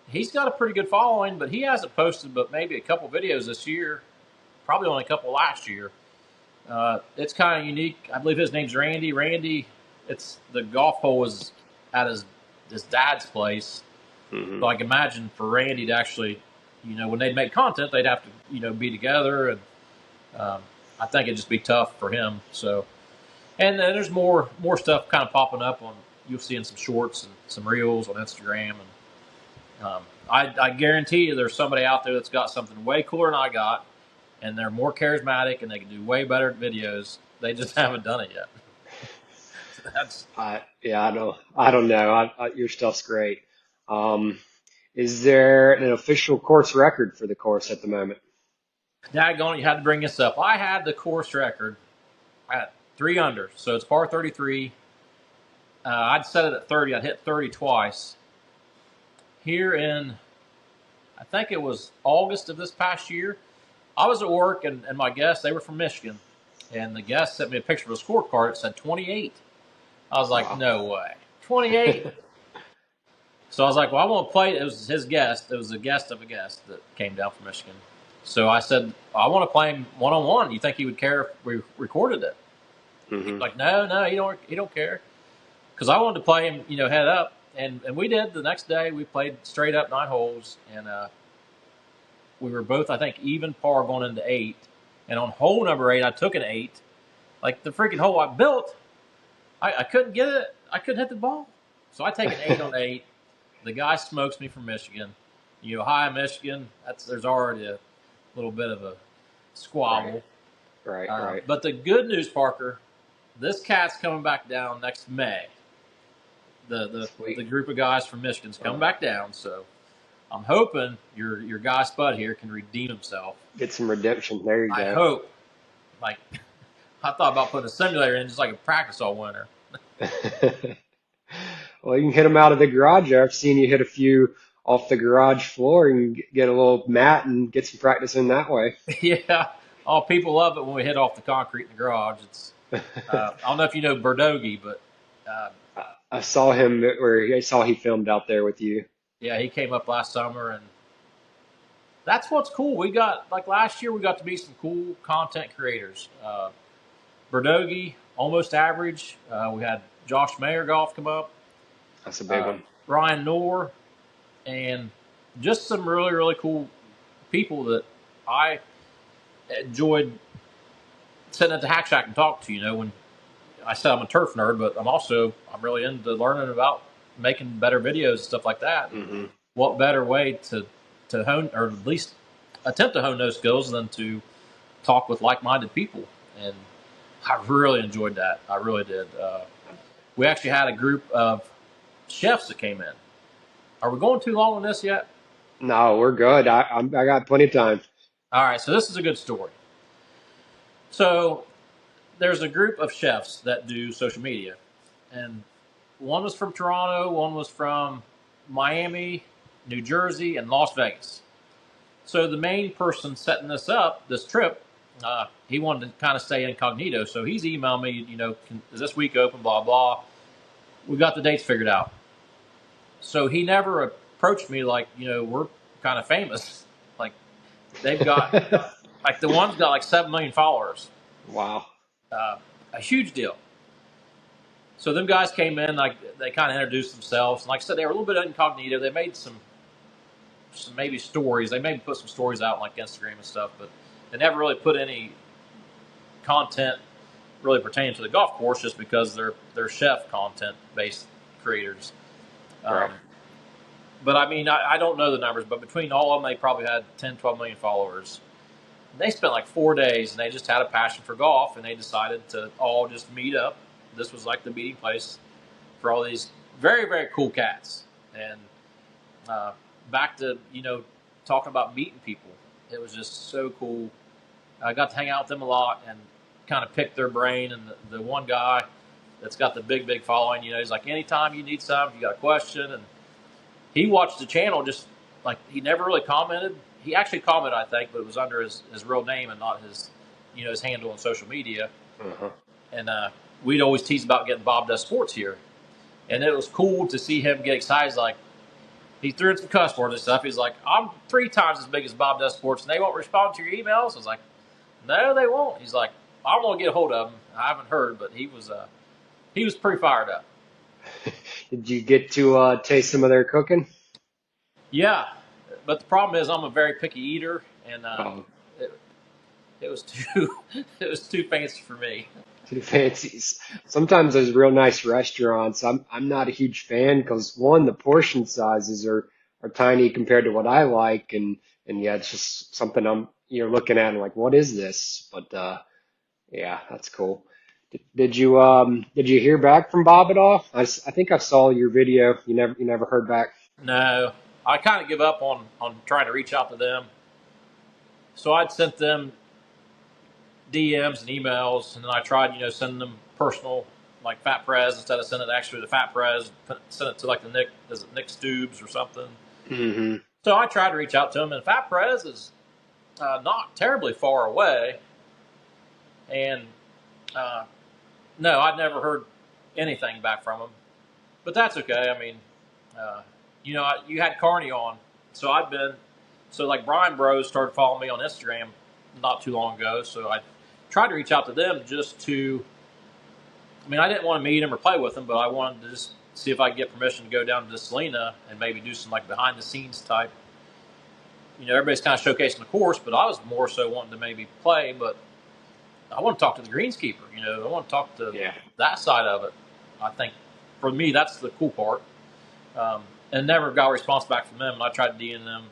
Speaker 2: He's got a pretty good following, but he hasn't posted but maybe a couple videos this year, probably only a couple last year. It's kind of unique. I believe his name's Randy. Randy, it's the golf hole was at his dad's place. So I can imagine for Randy to actually, when they'd make content, they'd have to, be together, and I think it'd just be tough for him. So, and then there's more stuff kind of popping up on. You'll see in some shorts and some reels on Instagram, and I guarantee you there's somebody out there that's got something way cooler than I got, and they're more charismatic and they can do way better videos. They just haven't done it yet. That's
Speaker 1: Yeah, I don't know. Your stuff's great. Um, is there an official course record for the course at the moment?
Speaker 2: daggone it. You had to bring this up. I had the course record at 3 under, so it's par 33. I'd set it at 30. I'd hit 30 twice. Here in, I think it was August of this past year, I was at work and my guests, they were from Michigan. And the guest sent me a picture of a scorecard. It said 28. I was like,
Speaker 1: Wow.
Speaker 2: no way. 28? So I was like, well, I won't play. It was his guest. It was a guest of a guest that came down from Michigan. So I said, I want to play him one on one. You think he would care if we recorded it? He's
Speaker 1: Hmm.
Speaker 2: like, no, he don't care. Because I wanted to play him, head up, and we did. The next day we played straight up 9 holes, and we were both, I think, even par going into 8. And on hole number 8, I took an 8. Like the freaking hole I built, I couldn't get it. I couldn't hit the ball. So I take an 8 on 8. The guy smokes me from Michigan. High Michigan. There's already a little bit of a
Speaker 1: Right,
Speaker 2: squabble.
Speaker 1: right.
Speaker 2: But the good news, Parker, this cat's coming back down next May. The
Speaker 1: Sweet.
Speaker 2: group of guys from Michigan's coming back down. So I'm hoping your guy Spud here can redeem himself.
Speaker 1: Get some redemption. There you
Speaker 2: I
Speaker 1: go.
Speaker 2: hope. Like I thought about putting a simulator in just like a practice all winter.
Speaker 1: Well, you can hit them out of the garage. I've seen you hit a few off the garage floor and get a little mat and get some practice in that way.
Speaker 2: Yeah. Oh, people love it when we hit off the concrete in the garage. It's I don't know if you know Berdogi, but uh,
Speaker 1: I saw him where I saw he filmed out there with you.
Speaker 2: yeah, he came up last summer, and that's what's cool. We got like last year, we got to be some cool content creators. Berdogi, almost average. We had Josh Mayer golf come up,
Speaker 1: That's a big one.
Speaker 2: Ryan Noor, and just some really really cool people that I enjoyed sitting at the hack shack and talk to. When I said I'm a turf nerd, but I'm really into learning about making better videos and stuff like that.
Speaker 1: Hmm.
Speaker 2: What better way to hone, or at least attempt to hone those skills, than to talk with like-minded people? And I really enjoyed that. I really did. We actually had a group of chefs that came in. Are we going too long on this yet?
Speaker 1: No, we're good. I got plenty of time.
Speaker 2: All right, so this is a good story. So there's a group of chefs that do social media, and one was from Toronto, one was from Miami, New Jersey, and Las Vegas. So the main person setting this up, this trip, he wanted to kind of stay incognito. So he's emailed me, is this week open, blah, blah. We got the dates figured out. So he never approached me like, we're kind of famous. Like they've got, like the one's got like 7 million followers.
Speaker 1: Wow.
Speaker 2: Uh, a huge deal. So them guys came in, like they kind of introduced themselves. And like I said, they were a little bit incognito. They made some maybe stories. They maybe put some stories out on like Instagram and stuff, but they never really put any content really pertaining to the golf course, just because they're chef content based creators.
Speaker 1: Right.
Speaker 2: Um, but I mean, I don't know the numbers, but between all of them, they probably had 10, 12 million followers. And they spent like 4 days, and they just had a passion for golf, and they decided to all just meet up. This was like the meeting place for all these very, very cool cats. And uh, back to talking about meeting people, it was just so cool. I got to hang out with them a lot and kind of pick their brain. And the one guy that's got the big following, he's like, anytime you need something, you got a question. And he watched the channel, just like he never really commented. He actually commented, I think, but it was under his real name and not his handle on social media.
Speaker 1: Uh-huh.
Speaker 2: And we'd always tease about getting Bob Does Sports here. And it was cool to see him get excited. Like, he threw in some cuss words and stuff. He's like, I'm 3 times as big as Bob Does Sports, and they won't respond to your emails. I was like, no, they won't. He's like, I'm gonna get a hold of him. I haven't heard, but he was pretty fired up.
Speaker 1: Did you get to taste some of their cooking?
Speaker 2: Yeah, but the problem is I'm a very picky eater, and
Speaker 1: Oh,
Speaker 2: it, it was too it was too fancy for me.
Speaker 1: too fancy. Sometimes those real nice restaurants, I'm not a huge fan because one, the portion sizes are tiny compared to what I like, and yeah, it's just something you're looking at and like, what is this? But yeah, that's cool. Did you hear back from Bob at all? I think I saw your video. You never heard back.
Speaker 2: No, I kind of give up on trying to reach out to them. So I'd sent them DMs and emails, and then I tried, sending them personal, like Fat Prez, instead of sending it actually to Fat Prez, send it to like the Nick, is it Nick Stubes or something?
Speaker 1: Hmm.
Speaker 2: So I tried to reach out to him, and Fat Prez is not terribly far away, and uh, no, I'd never heard anything back from him, but that's okay. I mean, uh, you had Carney on, so like Brian Bros started following me on Instagram not too long ago, so I tried to reach out to them just to. I mean, I didn't want to meet him or play with him, but I wanted to just see if I could get permission to go down to Selena and maybe do some like behind the scenes type. Everybody's kind of showcasing the course, but I was more so wanting to maybe play, but I want to talk to the greenskeeper. I want to talk to
Speaker 1: Yeah.
Speaker 2: that side of it. I think for me, that's the cool part. And never got a response back from them. And I tried DMing them,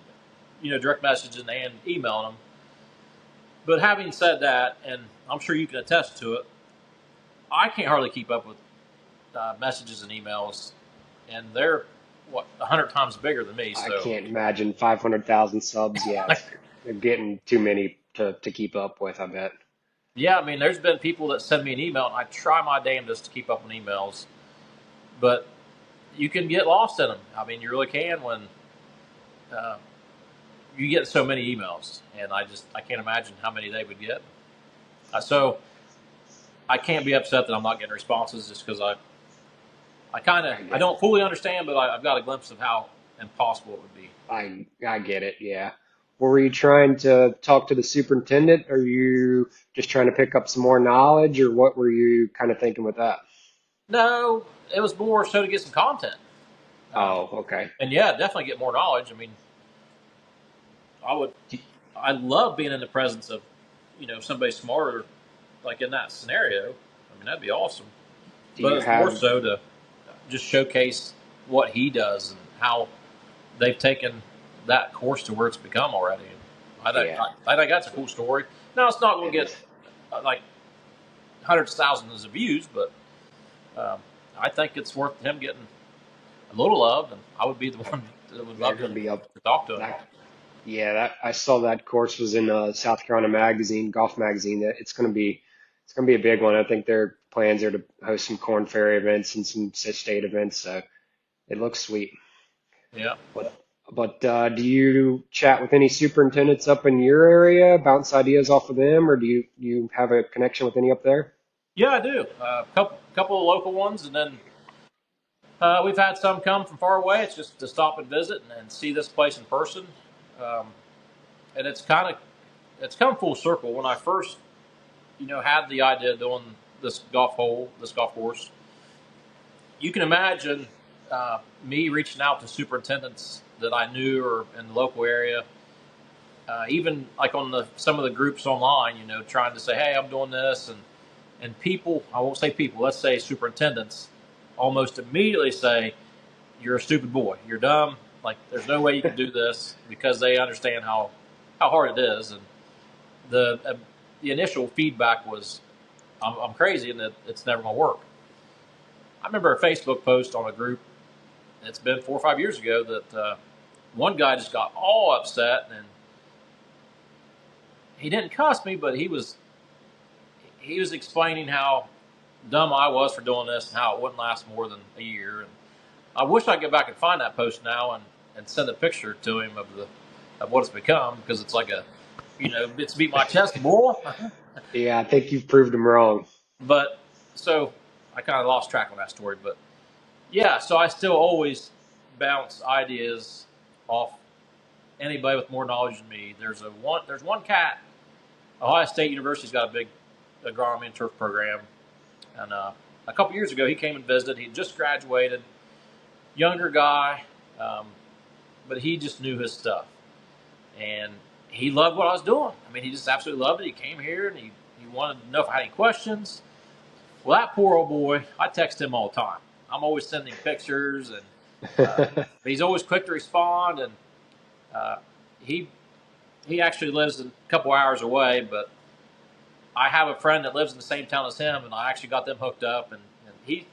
Speaker 2: direct messaging and emailing them. But having said that, and I'm sure you can attest to it, I can't hardly keep up with messages and emails, and they're 100 times bigger than me.
Speaker 1: I
Speaker 2: So
Speaker 1: can't imagine 500,000 subs. Yeah, they're getting too many to keep up with, I bet.
Speaker 2: yeah, I mean, there's been people that send me an email, and I try my damnedest to keep up on emails, but you can get lost in them. I mean, you really can when uh, you get so many emails, and I can't imagine how many they would get. So I can't be upset that I'm not getting responses, just because
Speaker 1: I
Speaker 2: I
Speaker 1: get
Speaker 2: don't fully understand, but I've got a glimpse of how impossible it would be.
Speaker 1: I get it. Yeah. Were you trying to talk to the superintendent? Or are you just trying to pick up some more knowledge, or what were you kind of thinking with that?
Speaker 2: No, it was more so to get some content, um,
Speaker 1: Oh, okay.
Speaker 2: and yeah, definitely get more knowledge. I mean, I would,
Speaker 1: Do,
Speaker 2: I love being in the presence of, somebody smarter, like in that scenario. I mean, that'd be awesome.
Speaker 1: do
Speaker 2: But
Speaker 1: you
Speaker 2: it's more
Speaker 1: have?
Speaker 2: so to just showcase what he does and how they've taken that course to where it's become already.
Speaker 1: Yeah,
Speaker 2: I think that's a cool story. Now it's not going
Speaker 1: it
Speaker 2: to get
Speaker 1: is.
Speaker 2: like hundreds of thousands of views, but um, I think it's worth him getting a little love, and I would be the one would
Speaker 1: They're
Speaker 2: love
Speaker 1: going to be up
Speaker 2: to talk to him.
Speaker 1: that. Yeah, that I saw that course was in South Carolina magazine, golf magazine. That it's going to be a big one. I think their plans are to host some Corn Ferry events and some state events. So it looks sweet.
Speaker 2: Yeah.
Speaker 1: But do you chat with any superintendents up in your area, bounce ideas off of them, or do you have a connection with any up there?
Speaker 2: Yeah, I do. Couple of local ones, and then we've had some come from far away. It's just to stop and visit and see this place in person. Um, and it's come full circle. When I first, had the idea of doing this golf course, you can imagine me reaching out to superintendents that I knew or in the local area, even like on some of the groups online, trying to say, hey, I'm doing this, and people, I won't say people, let's say superintendents, almost immediately say, you're a stupid boy, you're dumb, like there's no way you can do this, because they understand how hard it is, and the initial feedback was, I'm crazy and that it's never going to work. I remember a Facebook post on a group. It's been 4 or 5 years ago that one guy just got all upset, and he didn't cuss me, but he was explaining how dumb I was for doing this and how it wouldn't last more than a year. And I wish I could go back and find that post now and send a picture to him of what it's become, because it's like it's beat my chest, boy.
Speaker 1: Yeah, I think you've proved them wrong.
Speaker 2: But so I kind of lost track on that story. But yeah, so I still always bounce ideas off anybody with more knowledge than me. There's one cat. Ohio State University's got a big agronomy and turf program, and a couple years ago he came and visited. He just graduated, younger guy, um, but he just knew his stuff, and he loved what I was doing. I mean, he just absolutely loved it. He came here and he wanted to know if I had any questions. Well, that poor old boy, I text him all the time. I'm always sending pictures, and uh, he's always quick to respond. And uh, he he actually lives a couple hours away, but I have a friend that lives in the same town as him, and I actually got them hooked up. And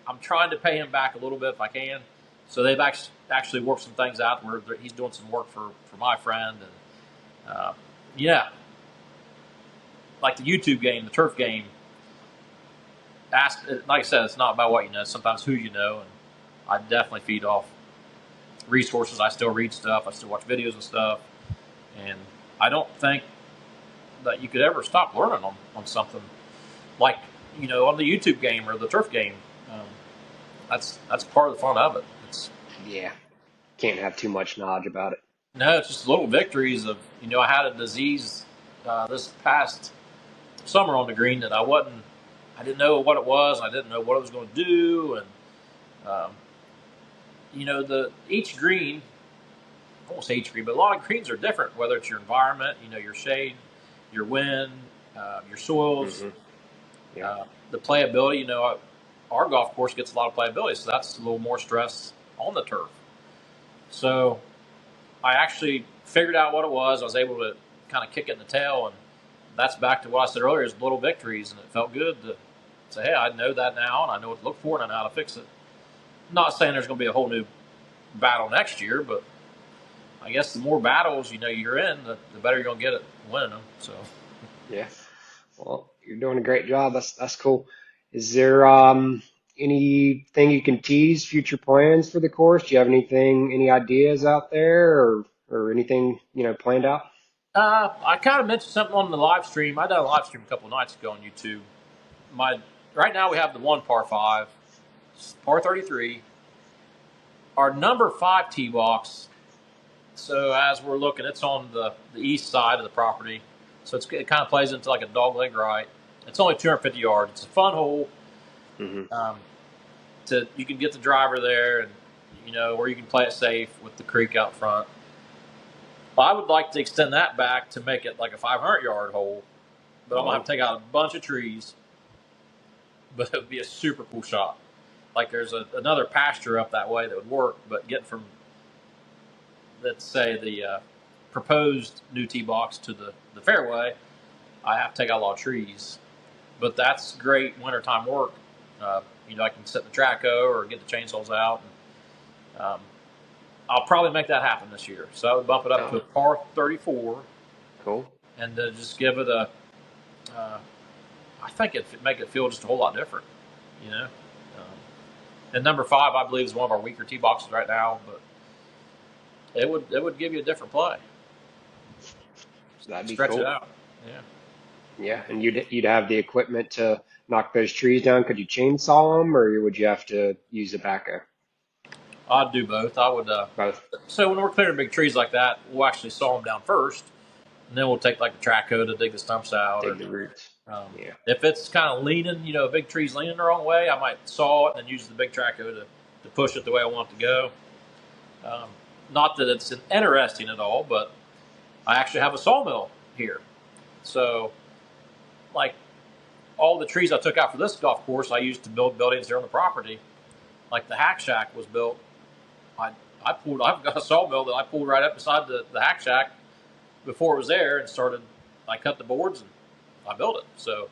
Speaker 2: I'm trying to pay him back a little bit if I can. So they've actually worked some things out where he's doing some work for my friend, and yeah, like the YouTube game, the turf game. Like I said, it's not about what you know. Sometimes who you know, and I definitely feed off resources. I still read stuff. I still watch videos and stuff, and I don't think that you could ever stop learning on something like on the YouTube game or the turf game. Um, that's part of the fun of it. It's
Speaker 1: Yeah, can't have too much knowledge about it.
Speaker 2: No, it's just little victories of I had a disease this past summer on the green that I didn't know what it was. I didn't know what it was going to do, and um, the each green. I won't say each green, but a lot of greens are different. Whether it's your environment, your shade, your wind, your soils,
Speaker 1: Hmm. Yeah.
Speaker 2: the playability. Our golf course gets a lot of playability, so that's a little more stress on the turf. So I actually figured out what it was. I was able to kind of kick it in the tail, and that's back to what I said earlier: is little victories, and it felt good to say, "Hey, I know that now, and I know what to look for, and I know how to fix it." I'm not saying there's going to be a whole new battle next year, but I guess the more battles you're in, the better you're going to get at winning them. So,
Speaker 1: Yeah. Well, you're doing a great job. That's cool. Is there anything you can tease future plans for the course? Do you have any ideas out there, or anything planned out?
Speaker 2: I kind of mentioned something on the live stream. I done a live stream a couple of nights ago on YouTube. My Right now we have the one par five, par 33. Our number 5 tee box. So as we're looking, it's on the east side of the property. So it kind of plays into like a dog leg right. It's only 250 yards. It's a fun hole.
Speaker 1: Hmm.
Speaker 2: Um, you can get the driver there, and or you can play it safe with the creek out front. I would like to extend that back to make it like a 500-yard hole, but I'm gonna have
Speaker 1: Oh,
Speaker 2: to take out a bunch of trees. But it would be a super cool shot. Like there's another pasture up that way that would work, but getting from, let's say, the proposed new tee box to the fairway, I have to take out a lot of trees. But that's great wintertime work. I can set the track over or get the chainsaws out. And, I'll probably make that happen this year. So I would bump it up to
Speaker 1: Oh,
Speaker 2: a par 34
Speaker 1: cool.
Speaker 2: and just give it a. Uh, I think it'd make it feel just a whole lot different, you know. And number 5, I believe, is one of our weaker tee boxes right now, but it would give you a different play.
Speaker 1: That'd be
Speaker 2: Stretch it
Speaker 1: cool.
Speaker 2: out. Yeah.
Speaker 1: Yeah, and you'd have the equipment to knock those trees down. Could you chainsaw them, or would you have to use a backhoe?
Speaker 2: I'd do both. I would.
Speaker 1: Both.
Speaker 2: So when we're clearing big trees like that, we'll actually saw them down first, and then we'll take like the track hoe to dig the stumps out. Or
Speaker 1: Dig the roots. Yeah.
Speaker 2: if it's kind of leaning, a big tree's leaning the wrong way, I might saw it and then use the big track hoe to push it the way I want it to go. Um, Not that it's interesting at all, but I actually have a sawmill here. So, like all the trees I took out for this golf course, I used to build buildings here on the property. Like the hack shack was built. I I've got a sawmill that I pulled right up beside the hack shack before it was there and started. I cut the boards and I built it. So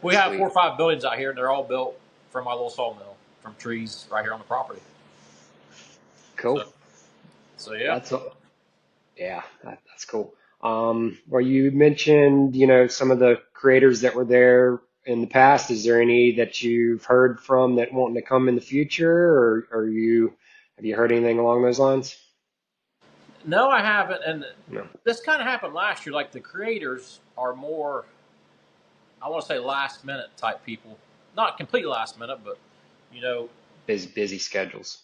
Speaker 2: we have 4
Speaker 1: Sweet.
Speaker 2: or 5 buildings out here, and they're all built from my little sawmill from trees right here on the property. So,
Speaker 1: Cool.
Speaker 2: so yeah.
Speaker 1: That's yeah, that's cool. Well, you mentioned, some of the creators that were there in the past. Is there any that you've heard from that wanting to come in the future, or have you heard anything along those lines?
Speaker 2: No, I haven't. And
Speaker 1: No.
Speaker 2: this kind of happened last year. Like the creators are more, I want to say, last minute type people. Not completely last minute, but you know,
Speaker 1: Busy schedules.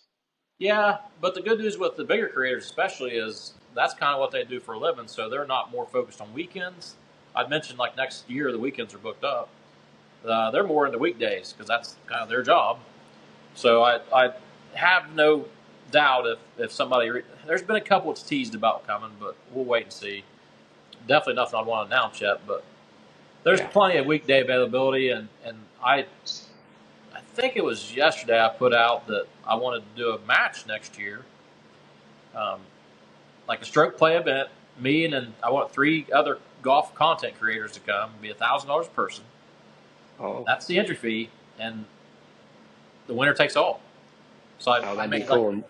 Speaker 2: yeah. But the good news with the bigger creators, especially, is that's kind of what they do for a living. So they're not more focused on weekends. I'd mentioned like next year the weekends are booked up. They're more into weekdays because that's kind of their job. So I have no doubt if somebody there's been a couple that's teased about coming, but we'll wait and see. Definitely nothing I'd want to announce yet, but there's
Speaker 1: Yeah.
Speaker 2: plenty of weekday availability, and I think it was yesterday I put out that I wanted to do a match next year, um, like a stroke play event. Me and then I want 3 other golf content creators to come. It'd be $1,000 a person.
Speaker 1: Oh,
Speaker 2: That's the entry fee, and the winner takes all. So
Speaker 1: oh,
Speaker 2: I
Speaker 1: that'd be
Speaker 2: made like
Speaker 1: cool.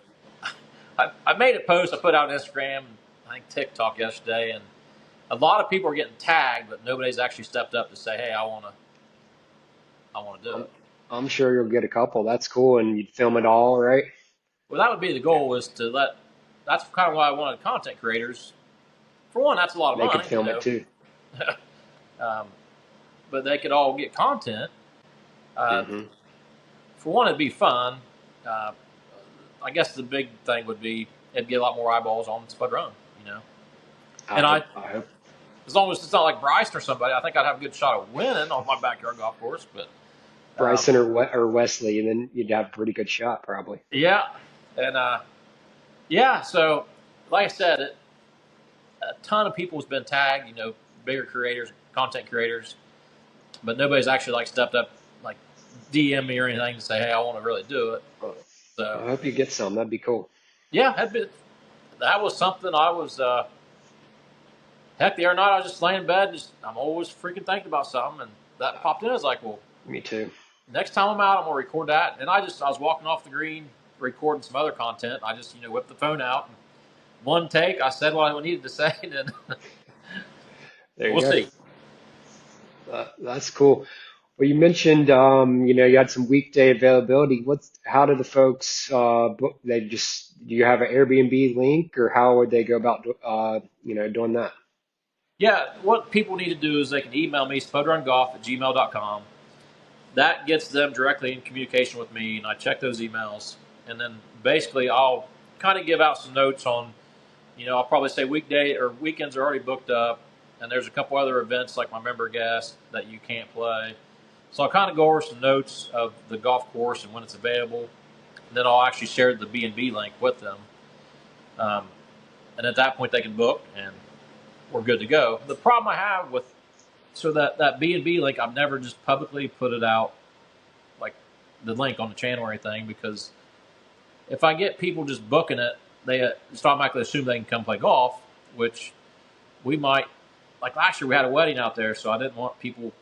Speaker 2: I made a post I put out on Instagram, I think TikTok yesterday, and a lot of people are getting tagged, but nobody's actually stepped up to say, "Hey, I want to do
Speaker 1: I'm,
Speaker 2: it."
Speaker 1: I'm sure you'll get a couple. That's cool, and you'd film it all, right?
Speaker 2: Well, that would be the
Speaker 1: Yeah.
Speaker 2: goal. Is to let. That's kind of why I wanted content creators. For one, that's a lot of
Speaker 1: They could
Speaker 2: money,
Speaker 1: film it too.
Speaker 2: um, but they could all get content. Uh,
Speaker 1: Hmm.
Speaker 2: for one, it'd be fun. Uh, I guess the big thing would be it'd get a lot more eyeballs on Spud Run, you know.
Speaker 1: I
Speaker 2: And
Speaker 1: hope. I hope.
Speaker 2: as long as it's not like Bryson or somebody, I think I'd have a good shot of winning on my backyard golf course. But um,
Speaker 1: Bryson or Wesley, and then you'd have a pretty good shot, probably.
Speaker 2: yeah, and yeah. So, like I said, a ton of people has been tagged. Bigger creators, content creators, but nobody's actually like stepped up, like DM me or anything to say, "Hey, I want to really do it."
Speaker 1: Well,
Speaker 2: So,
Speaker 1: I hope you get some. That'd be cool.
Speaker 2: yeah, that was something I was. Heck, the other night I was just laying in bed, I'm always freaking thinking about something, and that popped in. I was like, well,
Speaker 1: Me too.
Speaker 2: next time I'm out, I'm gonna record that. And I was walking off the green, recording some other content. I just whipped the phone out, and one take, I said what I needed to say, and then
Speaker 1: There you
Speaker 2: we'll
Speaker 1: go.
Speaker 2: see.
Speaker 1: That's cool. Well, you mentioned, you had some weekday availability. How do the folks, book? Do you have an Airbnb link, or how would they go about, doing that?
Speaker 2: Yeah, what people need to do is they can email me spudrungolf@gmail.com. That gets them directly in communication with me, and I check those emails, and then basically I'll kind of give out some notes on. I'll probably say weekday or weekends are already booked up, and there's a couple other events like my member guest that you can't play. So I'll kind of go over some notes of the golf course and when it's available. And then I'll actually share the B&B link with them. Um, and at that point, they can book, and we're good to go. The problem I have with that B&B link, I've never just publicly put it out like the link on the channel or anything, because if I get people just booking it, they just automatically assume they can come play golf, which we might. Like last year, we had a wedding out there, so I didn't want people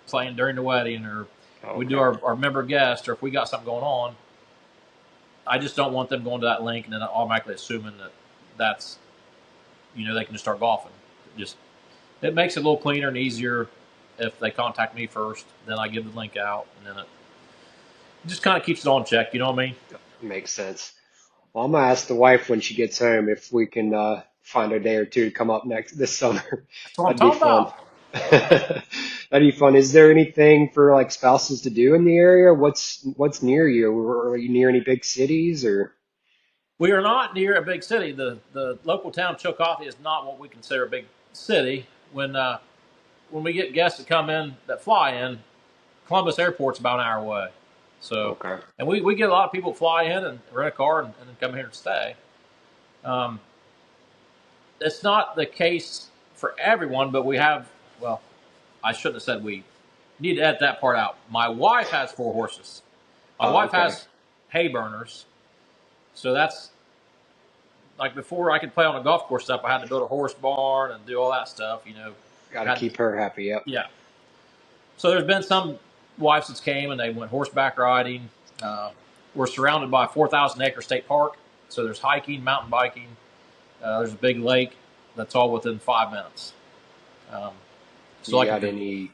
Speaker 2: playing during the wedding, or we do
Speaker 1: Okay.
Speaker 2: our member guest, or if we got something going on. I just don't want them going to that link and then automatically assuming that that's they can just start golfing. Just it makes it a little cleaner and easier if they contact me first. Then I give the link out, and then it just kind of keeps it on check. You know what I mean?
Speaker 1: Makes sense. Well, I'm gonna ask the wife when she gets home if we can find a day or two to come up next this summer.
Speaker 2: That's what I'm
Speaker 1: That'd be
Speaker 2: talking
Speaker 1: fun.
Speaker 2: about.
Speaker 1: That'd be fun. Is there anything for like spouses to do in the area? What's near you? Are you near any big cities or?
Speaker 2: We are not near a big city. The local town of Chillicothe is not what we consider a big city. When we get guests that come in that fly in, Columbus Airport's about an hour away. So,
Speaker 1: Okay,
Speaker 2: and we get a lot of people fly in and rent a car and then come here and stay. Um, it's not the case for everyone, but we have. Well, I shouldn't have said we. Need to edit that part out. My wife has 4 horses. My wife
Speaker 1: okay.
Speaker 2: has hay burners, so that's like before I could play on a golf course stuff. I had to build a horse barn and do all that stuff.
Speaker 1: Got to
Speaker 2: Had
Speaker 1: keep her happy. Yep.
Speaker 2: yeah. So there's been some wives that came and they went horseback riding. Uh, we're surrounded by a 4,000-acre state park, so there's hiking, mountain biking. There's a big lake that's all within 5 minutes. Um, so
Speaker 1: You
Speaker 2: like if
Speaker 1: got
Speaker 2: you're,
Speaker 1: any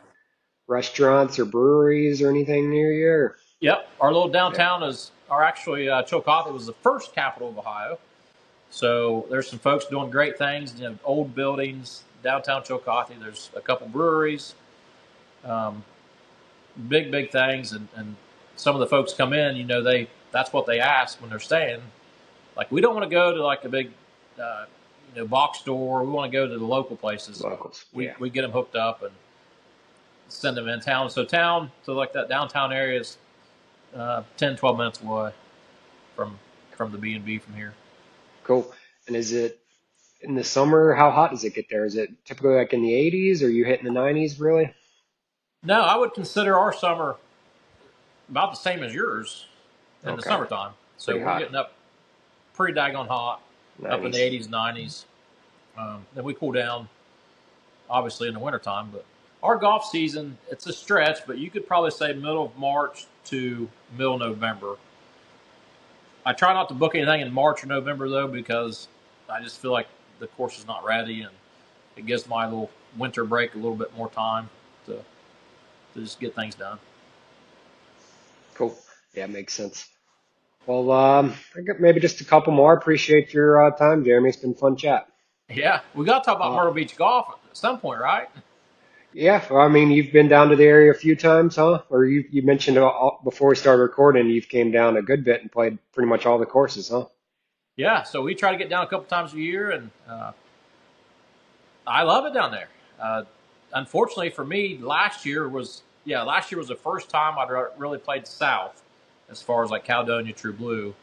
Speaker 1: restaurants or breweries or anything near you? Or?
Speaker 2: yep, our little
Speaker 1: Yeah.
Speaker 2: downtown is, our actually Chillicothe was the first capital of Ohio. So there's some folks doing great things, old buildings, downtown Chillicothe. There's a couple breweries, um, big things, and some of the folks come in. That's what they ask when they're staying. Like we don't want to go to like a big, uh, box store. We want to go to the local places.
Speaker 1: Locals.
Speaker 2: We
Speaker 1: Yeah.
Speaker 2: we get them hooked up and send them in town. So like that downtown area is 10, 12 minutes away from the B&B from here.
Speaker 1: Cool. And is it in the summer? How hot does it get there? Is it typically like in the 80s? Or you hitting the 90s really?
Speaker 2: No, I would consider our summer about the same as yours in the
Speaker 1: Okay.
Speaker 2: summertime. So
Speaker 1: Pretty
Speaker 2: we're
Speaker 1: hot.
Speaker 2: getting up pretty daggone hot, up in the
Speaker 1: 90s.
Speaker 2: 80s, 90s. Then we cool down, obviously, in the wintertime. But our golf season, it's a stretch, but you could probably say middle of March to middle November. I try not to book anything in March or November, though, because I just feel like the course is not ready, and it gives my little winter break a little bit more time to, just get things done.
Speaker 1: Cool. Yeah, makes sense. Well, I got maybe just a couple more. Appreciate your time, Jeremy. It's been fun chat.
Speaker 2: Yeah, we got to talk about
Speaker 1: Uh,
Speaker 2: Myrtle Beach golf at some point, right?
Speaker 1: yeah, well, I mean, you've been down to the area a few times, huh? Or you mentioned before we started recording, you've came down a good bit and played pretty much all the courses, huh?
Speaker 2: Yeah, so we try to get down a couple times a year, and I love it down there. Uh, Unfortunately for me, last year was the first time I'd really played south, as far as like Caledonia, True Blue,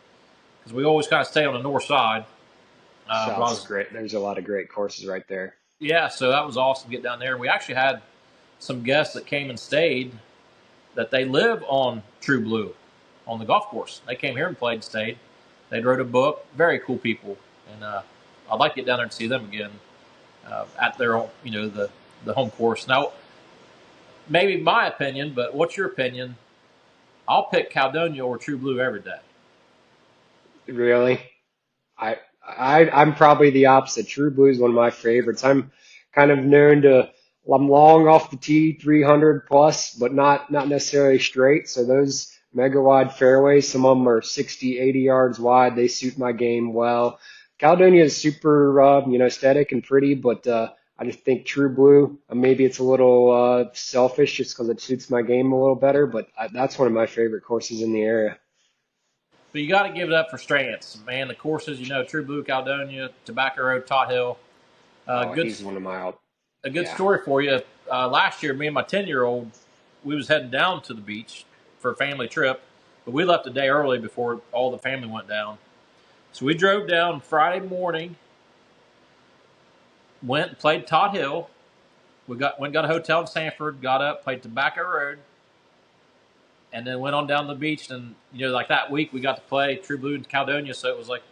Speaker 2: because we always kind of stay on the north side. But I
Speaker 1: South is
Speaker 2: was
Speaker 1: great. There's a lot of great courses right there.
Speaker 2: Yeah, so that was awesome to get down there. And we actually had some guests that came and stayed that they live on True Blue, on the golf course. They came here and played and stayed. They wrote a book. Very cool people, and I'd like to get down there and see them again at their the home course. Now, maybe my opinion, but what's your opinion? I'll pick Caledonia or True Blue every day.
Speaker 1: Really? I'm probably the opposite. True Blue is one of my favorites. I'm kind of known to I'm long off the tee, 300 plus, but not necessarily straight. So those mega wide fairways, some of them are 60, 80 yards wide. They suit my game well. Caledonia is super, aesthetic and pretty, but I just think True Blue, maybe it's a little selfish just because it suits my game a little better, but that's one of my favorite courses in the area.
Speaker 2: But you got to give it up for Strance, man. The courses, True Blue, Caledonia, Tobacco Road, Tot Hill. Uh,
Speaker 1: Oh,
Speaker 2: good
Speaker 1: he's one of my,
Speaker 2: a good
Speaker 1: yeah.
Speaker 2: story for you. Last year, me and my 10-year-old, we was heading down to the beach for a family trip, but we left a day early before all the family went down. So we drove down Friday morning, went and played Tot Hill. We got a hotel in Sanford, got up, played Tobacco Road, and then went on down the beach. And like that week, we got to play True Blue and Caledonia. So it was like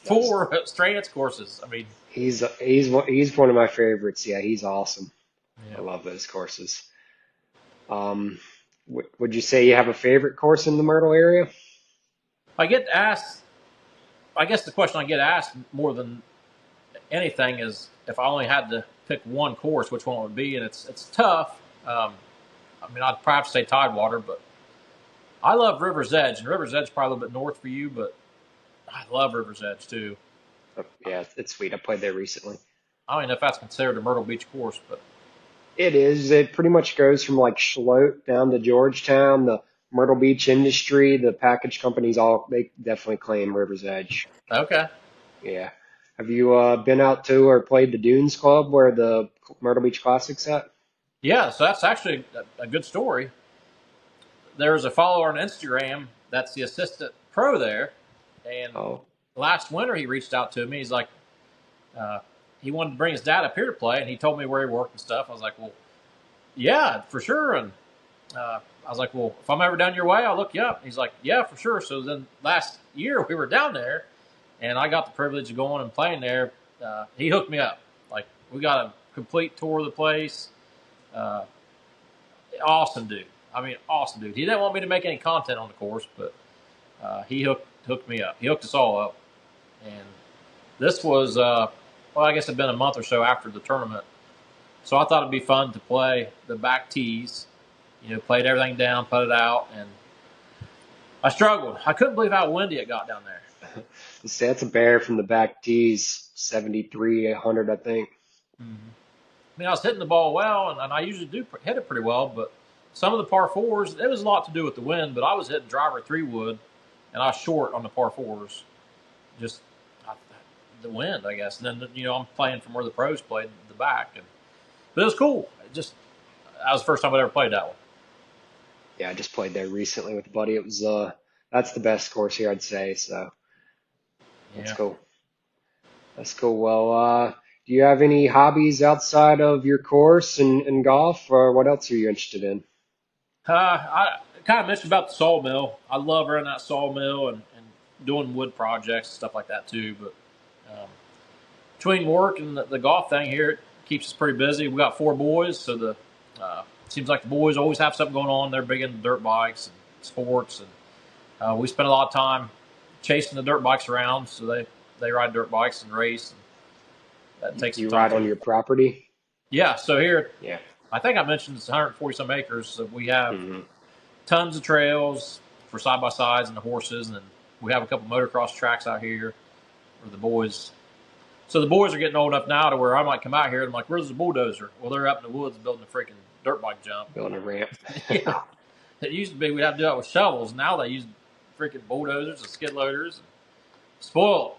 Speaker 1: That's
Speaker 2: 4 Strance courses. I mean,
Speaker 1: he's one of my favorites. Yeah, he's awesome. I
Speaker 2: yeah.
Speaker 1: love those courses. Would you say you have a favorite course in the Myrtle area?
Speaker 2: I get asked. I guess the question I get asked more than anything is if I only had to pick one course, which one would it be? And it's tough. I mean, I'd probably say Tidewater, but I love River's Edge, and River's Edge is probably a little bit north for you, but I love River's Edge too.
Speaker 1: Oh, yeah, it's sweet. I played there recently.
Speaker 2: I don't even know if that's considered a Myrtle Beach course, but
Speaker 1: It is. It pretty much goes from like Shoutout down to Georgetown, the Myrtle Beach industry, the package companies, all they definitely claim River's Edge.
Speaker 2: okay.
Speaker 1: Yeah. Have you been out to or played the Dunes Club where the Myrtle Beach Classic's at?
Speaker 2: Yeah, so that's actually a good story. There's a follower on Instagram that's the assistant pro there, and
Speaker 1: Oh,
Speaker 2: last winter he reached out to me. He's like, uh, he wanted to bring his dad up here to play, and he told me where he worked and stuff. I was like, well, yeah, for sure. And I was like, well, if I'm ever down your way, I'll look you up. He's like, yeah, for sure. So then last year we were down there, and I got the privilege of going and playing there. He hooked me up. Like we got a complete tour of the place. Uh, awesome dude. I mean, awesome dude. He didn't want me to make any content on the course, but he hooked me up. He hooked us all up, and this was well, I guess it'd been a month or so after the tournament. So I thought it'd be fun to play the back tees. You know, played everything down, put it out, and I struggled. I couldn't believe how windy it got down there.
Speaker 1: see, that's a bear from the back tees, 73, 100, I think.
Speaker 2: Mm-hmm. I mean, I was hitting the ball well, and I usually do hit it pretty well, but some of the par fours, it was a lot to do with the wind, but I was hitting driver 3-wood, and I was short on the par fours. Just I, the wind, I guess. And then, I'm playing from where the pros played the back. But it was cool. That was the first time I'd ever played that one.
Speaker 1: Yeah, I just played there recently with a buddy. It was that's the best course here, I'd say. So that's
Speaker 2: Yeah.
Speaker 1: cool. That's cool. Well, do you have any hobbies outside of your course and golf, or what else are you interested in?
Speaker 2: I kind of mentioned about the sawmill. I love running that sawmill and doing wood projects and stuff like that too. But um, between work and the golf thing here, it keeps us pretty busy. We got 4 boys, so the seems like the boys always have something going on. They're big into dirt bikes and sports, and we spend a lot of time chasing the dirt bikes around. So they ride dirt bikes and race, and that takes some
Speaker 1: You
Speaker 2: time
Speaker 1: ride on
Speaker 2: too.
Speaker 1: your property?
Speaker 2: Yeah, so here
Speaker 1: Yeah.
Speaker 2: I think I mentioned it's 140 some acres. So we have
Speaker 1: Hmm.
Speaker 2: tons of trails for side by sides and the horses, and then we have a couple motocross tracks out here where the boys. So the boys are getting old enough now to where I might come out here and I'm like, "Where's the bulldozer?" Well, they're up in the woods building a freaking dirt bike jump.
Speaker 1: Building a ramp.
Speaker 2: Yeah, it used to be we'd have to do that with shovels. Now they use freaking bulldozers and skid loaders. Spoiled.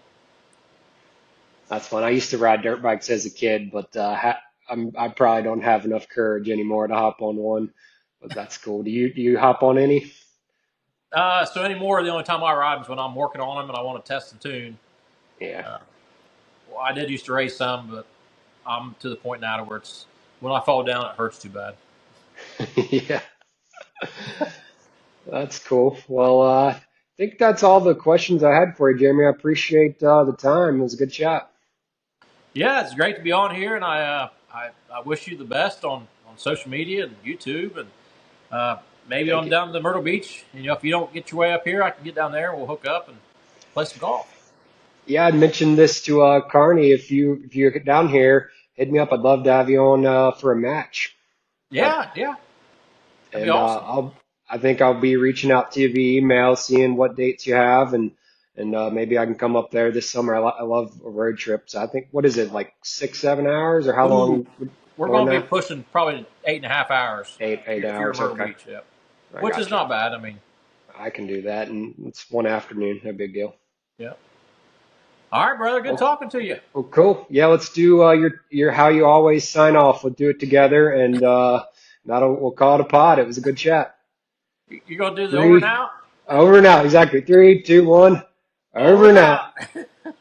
Speaker 1: That's fun. I used to ride dirt bikes as a kid, but I probably don't have enough courage anymore to hop on one. But that's cool. Do you hop on any?
Speaker 2: So anymore, the only time I ride is when I'm working on them and I want to test and tune.
Speaker 1: Yeah.
Speaker 2: Uh, well, I did used to race some, but I'm to the point now to where it's when I fall down, it hurts too bad.
Speaker 1: Yeah. That's cool. Well, I think that's all the questions I had for you, Jamie. I appreciate the time. It was a good chat.
Speaker 2: Yeah, it's great to be on here, and I wish you the best on social media and YouTube, and maybe
Speaker 1: Thank
Speaker 2: on
Speaker 1: you.
Speaker 2: down to Myrtle Beach. If you don't get your way up here, I can get down there. And we'll hook up and play some golf.
Speaker 1: Yeah, I'd mentioned this to Carney. If you get down here, hit me up. I'd love to have you on for a match. That
Speaker 2: Yeah, yeah, that'd be
Speaker 1: and
Speaker 2: awesome.
Speaker 1: I think I'll be reaching out to you via email, seeing what dates you have, and maybe I can come up there this summer. I love a road trip. So I think what is it like 6 7 hours or how
Speaker 2: Ooh,
Speaker 1: long?
Speaker 2: we're
Speaker 1: More than
Speaker 2: going to be
Speaker 1: that?
Speaker 2: pushing probably 8.5 hours
Speaker 1: Eight
Speaker 2: if you're in
Speaker 1: hours.
Speaker 2: Myrtle
Speaker 1: Okay,
Speaker 2: Beach. Yeah,
Speaker 1: I
Speaker 2: which is
Speaker 1: got you.
Speaker 2: not bad. I mean,
Speaker 1: I can do that, and it's one afternoon. No big deal.
Speaker 2: yeah. All right, brother. Good
Speaker 1: Well,
Speaker 2: talking to you.
Speaker 1: well, cool. Yeah, let's do your how you always sign off. We'll do it together, and that'll we'll call it a pod. It was a good chat.
Speaker 2: You gonna do the over and
Speaker 1: Three
Speaker 2: out?
Speaker 1: over and out. Exactly. Three, two, one.
Speaker 2: Over
Speaker 1: Over
Speaker 2: and
Speaker 1: and out.
Speaker 2: out.